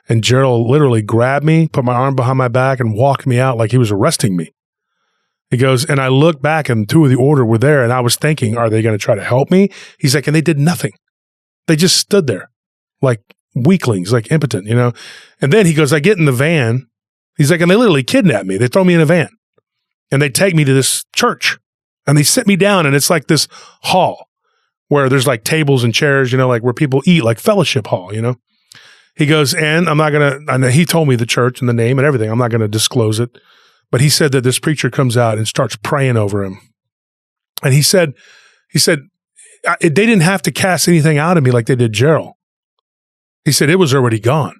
And Gerald literally grabbed me, put my arm behind my back and walked me out like he was arresting me. He goes, and I looked back and 2 of the order were there and I was thinking, are they going to try to help me? He's like, and they did nothing. They just stood there like weaklings, like impotent, And then he goes, I get in the van. He's like, and they literally kidnap me. They throw me in a van and they take me to this church and they sit me down and it's like this hall where there's like tables and chairs, like where people eat, like fellowship hall, He goes, and I'm not going to, he told me the church and the name and everything. I'm not going to disclose it. But he said that this preacher comes out and starts praying over him. And he said, they didn't have to cast anything out of me like they did Gerald. He said, it was already gone.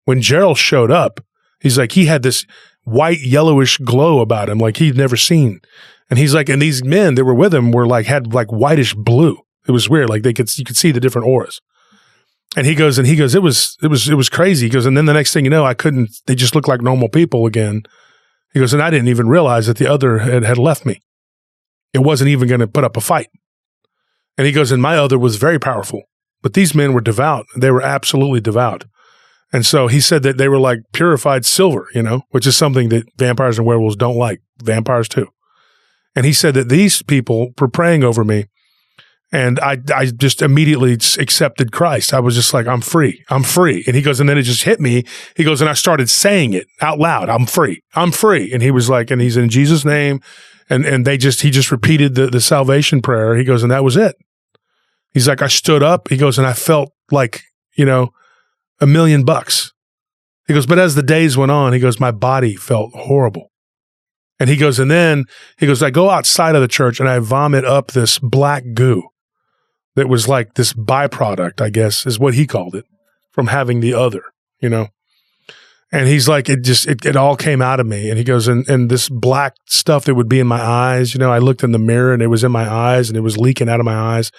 When Gerald showed up, he's like, he had this white, yellowish glow about him like he'd never seen. And he's like, and these men that were with him were like, had like whitish blue. It was weird. Like you could see the different auras. And he goes, it was crazy. He goes, and then the next thing you know, they just looked like normal people again. He goes, and I didn't even realize that the other had left me. It wasn't even going to put up a fight. And he goes, and my other was very powerful. But these men were devout. They were absolutely devout. And so he said that they were like purified silver, which is something that vampires and werewolves don't like. Vampires too. And he said that these people were praying over me. And I just immediately accepted Christ. I was just like, I'm free. I'm free. And he goes, and then it just hit me. He goes, and I started saying it out loud. I'm free. I'm free. And he was like, and he's in Jesus' name. And he just repeated the salvation prayer. He goes, and that was it. He's like, I stood up. He goes, and I felt like, $1 million. He goes, but as the days went on, he goes, my body felt horrible. And he goes, I go outside of the church and I vomit up this black goo. That was like this byproduct, I guess, is what he called it, from having the other, And he's like, it all came out of me. And he goes, and this black stuff that would be in my eyes, I looked in the mirror and it was in my eyes and it was leaking out of my eyes.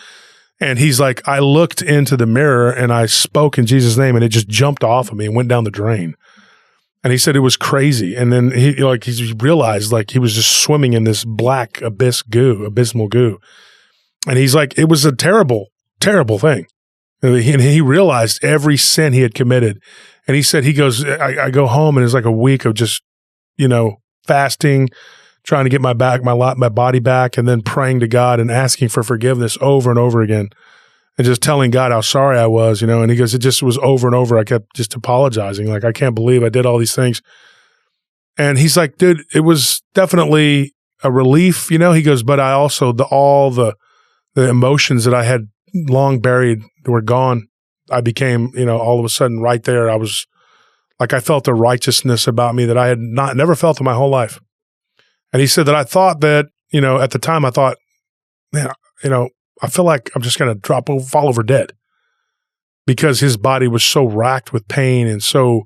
And he's like, I looked into the mirror and I spoke in Jesus' name and it just jumped off of me and went down the drain. And he said it was crazy. And then he realized like he was just swimming in this black abysmal goo. And he's like, it was a terrible, terrible thing. And he realized every sin he had committed. And he said, I go home and it's like a week of just, fasting, trying to get my body back, and then praying to God and asking for forgiveness over and over again. And just telling God how sorry I was, and he goes, it just was over and over. I kept just apologizing. Like, I can't believe I did all these things. And he's like, dude, it was definitely a relief, He goes, but I also, all the emotions that I had long buried were gone. I became, all of a sudden right there. I was like, I felt a righteousness about me that I had never felt in my whole life. And he said that I thought that, at the time I thought, man, I feel like I'm just going to fall over dead because his body was so racked with pain and so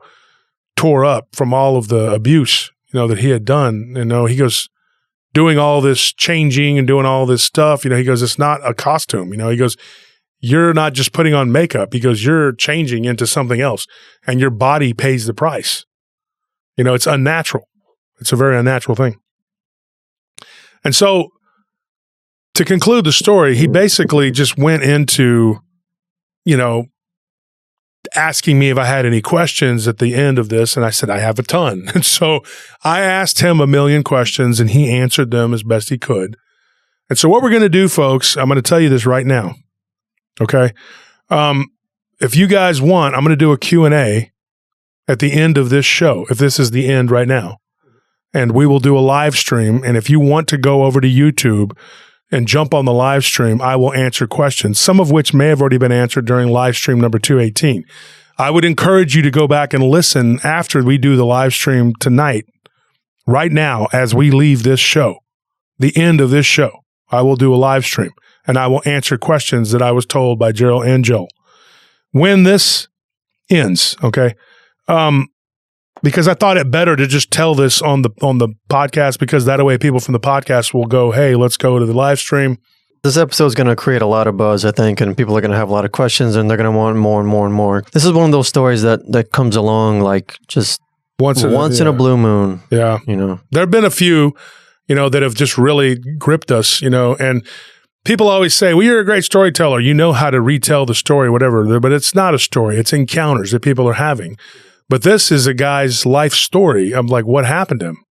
tore up from all of the abuse, that he had done. He goes, doing all this changing and doing all this stuff, he goes, it's not a costume. He goes, you're not just putting on makeup. He goes, you're changing into something else, and your body pays the price. It's unnatural. It's a very unnatural thing. And so, to conclude the story, he basically just went into, asking me if I had any questions at the end of this. And I said, I have a ton. And so I asked him a million questions, and he answered them as best he could. And so what we're going to do, folks, I'm going to tell you this right now. Okay. If you guys want, I'm going to do a Q&A at the end of this show, if this is the end right now. And we will do a live stream. And if you want to go over to YouTube and jump on the live stream, I will answer questions, some of which may have already been answered during live stream number 218. I would encourage you to go back and listen after we do the live stream tonight, right now, as we leave this show, the end of this show. I will do a live stream, and I will answer questions that I was told by Gerald and Joel. When this ends, okay? Because I thought it better to just tell this on the podcast, because that way people from the podcast will go, hey, let's go to the live stream. This episode is going to create a lot of buzz, I think, and people are going to have a lot of questions, and they're going to want more and more and more. This is one of those stories that comes along like just once in a blue moon. Yeah. There have been a few, that have just really gripped us, and people always say, well, you're a great storyteller. You know how to retell the story, whatever, but it's not a story. It's encounters that people are having. But this is a guy's life story. I'm like, what happened to him?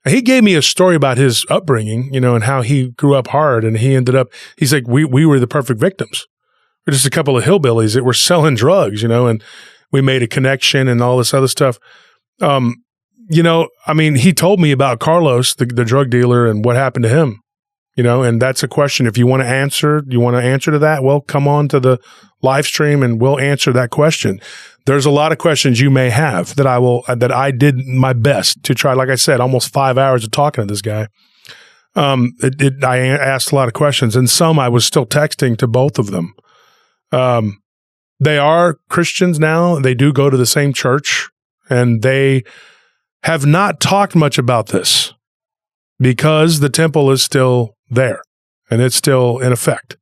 And he gave me a story about his upbringing, and how he grew up hard, and he ended up, he's like, we were the perfect victims. We're just a couple of hillbillies that were selling drugs, and we made a connection and all this other stuff. He told me about Carlos, the drug dealer, and what happened to him, and that's a question. If you want to answer, to that? Well, come on to the live stream and we'll answer that question. There's a lot of questions you may have that I did my best to try. Like I said, almost 5 hours of talking to this guy. I asked a lot of questions, and some I was still texting to both of them. They are Christians now. They do go to the same church, and they have not talked much about this because the temple is still there and it's still in effect.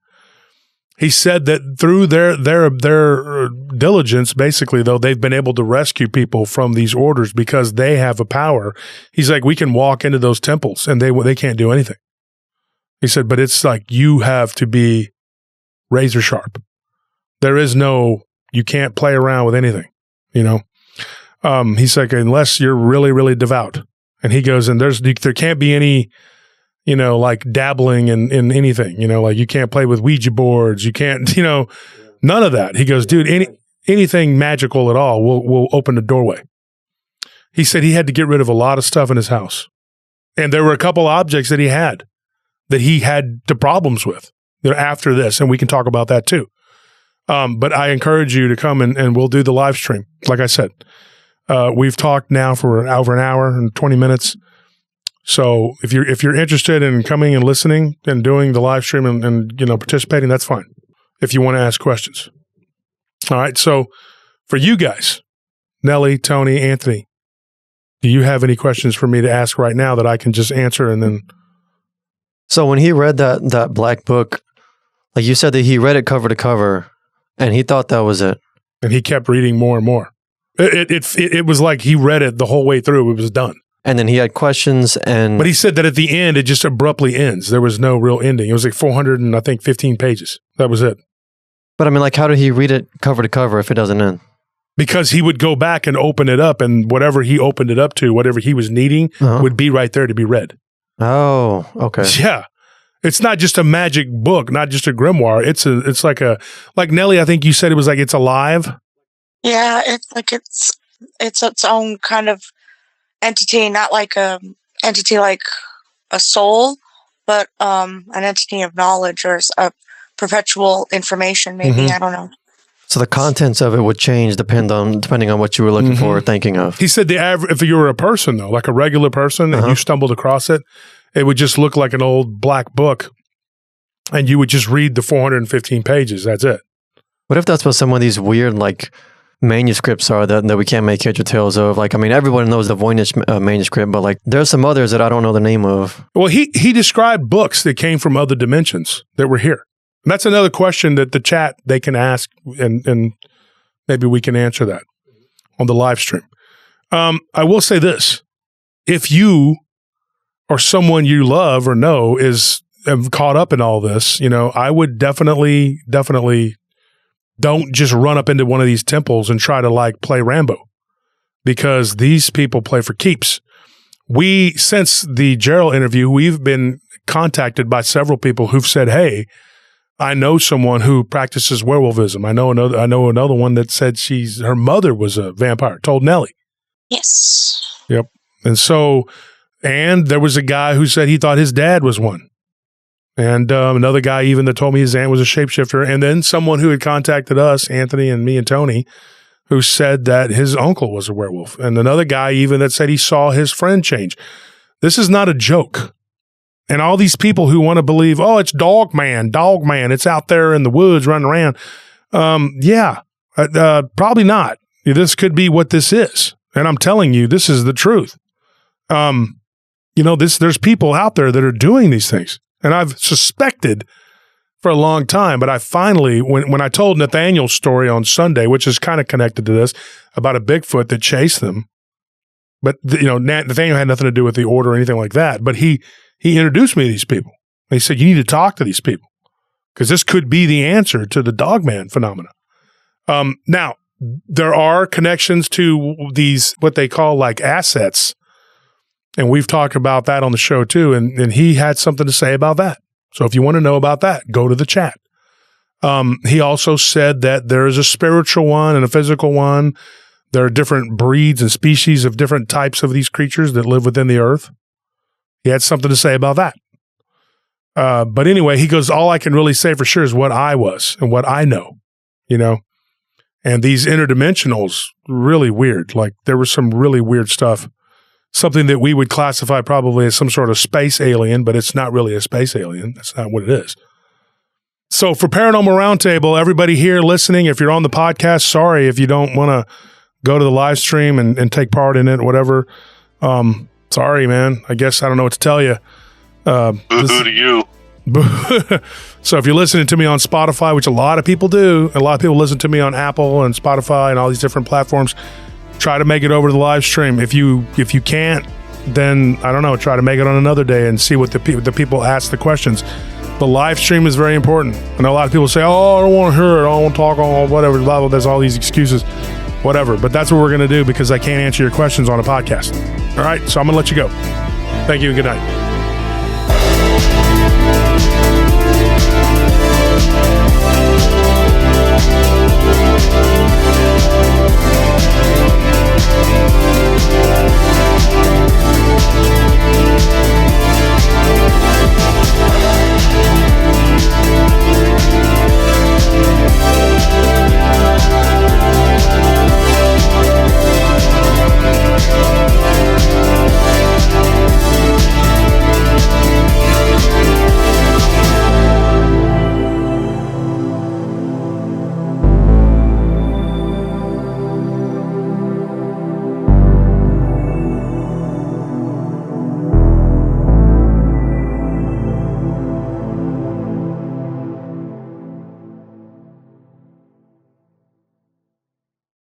He said that through their diligence, basically, though, they've been able to rescue people from these orders because they have a power. He's like, we can walk into those temples and they can't do anything. He said, but it's like you have to be razor sharp. There is you can't play around with anything, He's like, unless you're really, really devout. And he goes, and there can't be any like dabbling in anything, like you can't play with Ouija boards. You can't, none of that. He goes, dude, anything magical at all will open the doorway. He said he had to get rid of a lot of stuff in his house. And there were a couple objects that he had the problems with after this. And we can talk about that too. But I encourage you to come and we'll do the live stream. Like I said, we've talked now for over an hour and 20 minutes. So if you're interested in coming and listening and doing the live stream and participating, that's fine. If you want to ask questions. All right. So for you guys, Nellie, Tony, Anthony, do you have any questions for me to ask right now that I can just answer and then? So when he read that black book, like you said that he read it cover to cover and he thought that was it. And he kept reading more and more. It was like he read it the whole way through. It was done. And then he had questions But he said that at the end, it just abruptly ends. There was no real ending. It was like 415 pages. That was it. But I mean, like, how did he read it cover to cover if it doesn't end? Because he would go back and open it up, and whatever he opened it up to, whatever he was needing, would be right there to be read. Oh, okay. Yeah. It's not just a magic book, not just a grimoire. It's like Nellie, I think you said it was like it's alive. Yeah, it's its own kind of entity, not like a entity like a soul, but an entity of knowledge or a perpetual information, maybe. I don't know. So the contents of it would change depending on what you were looking for or thinking of. He said if you were a person though, like a regular person, and you stumbled across it, it would just look like an old black book, and you would just read the 415 pages. That's it. What if that's what some of these weird like manuscripts are that we can't make heads or tails of? Like, I mean, everyone knows the Voynich manuscript, but like there's some others that I don't know the name of. Well, he described books that came from other dimensions that were here. And that's another question that the chat, they can ask, and maybe we can answer that on the live stream. I will say this. If you or someone you love or know is caught up in all this, I would definitely don't just run up into one of these temples and try to play Rambo, because these people play for keeps. Since the Gerald interview, we've been contacted by several people who've said, hey, I know someone who practices werewolfism. I know another one that said her mother was a vampire, told Nellie. Yes. Yep. And there was a guy who said he thought his dad was one. And another guy even that told me his aunt was a shapeshifter. And then someone who had contacted us, Anthony and me and Tony, who said that his uncle was a werewolf. And another guy even that said he saw his friend change. This is not a joke. And all these people who want to believe, oh, it's dog man, it's out there in the woods running around. Probably not. This could be what this is. And I'm telling you, this is the truth. There's people out there that are doing these things. And I've suspected for a long time, but I finally, when I told Nathaniel's story on Sunday, which is kind of connected to this, about a Bigfoot that chased them, but Nathaniel had nothing to do with the order or anything like that, but he introduced me to these people. And he said, you need to talk to these people because this could be the answer to the dogman phenomena. Now, there are connections to these, what they call assets. And we've talked about that on the show too. And he had something to say about that. So if you want to know about that, go to the chat. He also said that there is a spiritual one and a physical one. There are different breeds and species of different types of these creatures that live within the earth. He had something to say about that. But anyway, he goes, all I can really say for sure is what I was and what I know, and these interdimensionals, really weird. There was some really weird stuff, something that we would classify probably as some sort of space alien, but it's not really a space alien. That's not what it is. So for Paranormal Roundtable, everybody here listening, if you're on the podcast, sorry if you don't want to go to the live stream and take part in it, whatever. Sorry, man. I guess I don't know what to tell you. Boo-hoo to you. So if you're listening to me on Spotify, which a lot of people do, a lot of people listen to me on Apple and Spotify and all these different platforms, try to make it over to the live stream. If you can't, then I don't know, try to make it on another day and see what the people ask the questions. The live stream is very important. I know a lot of people say, oh, I don't want to hear it. I don't want to talk on whatever, blah, blah. There's all these excuses, whatever. But that's what we're going to do because I can't answer your questions on a podcast. All right, so I'm going to let you go. Thank you and good night.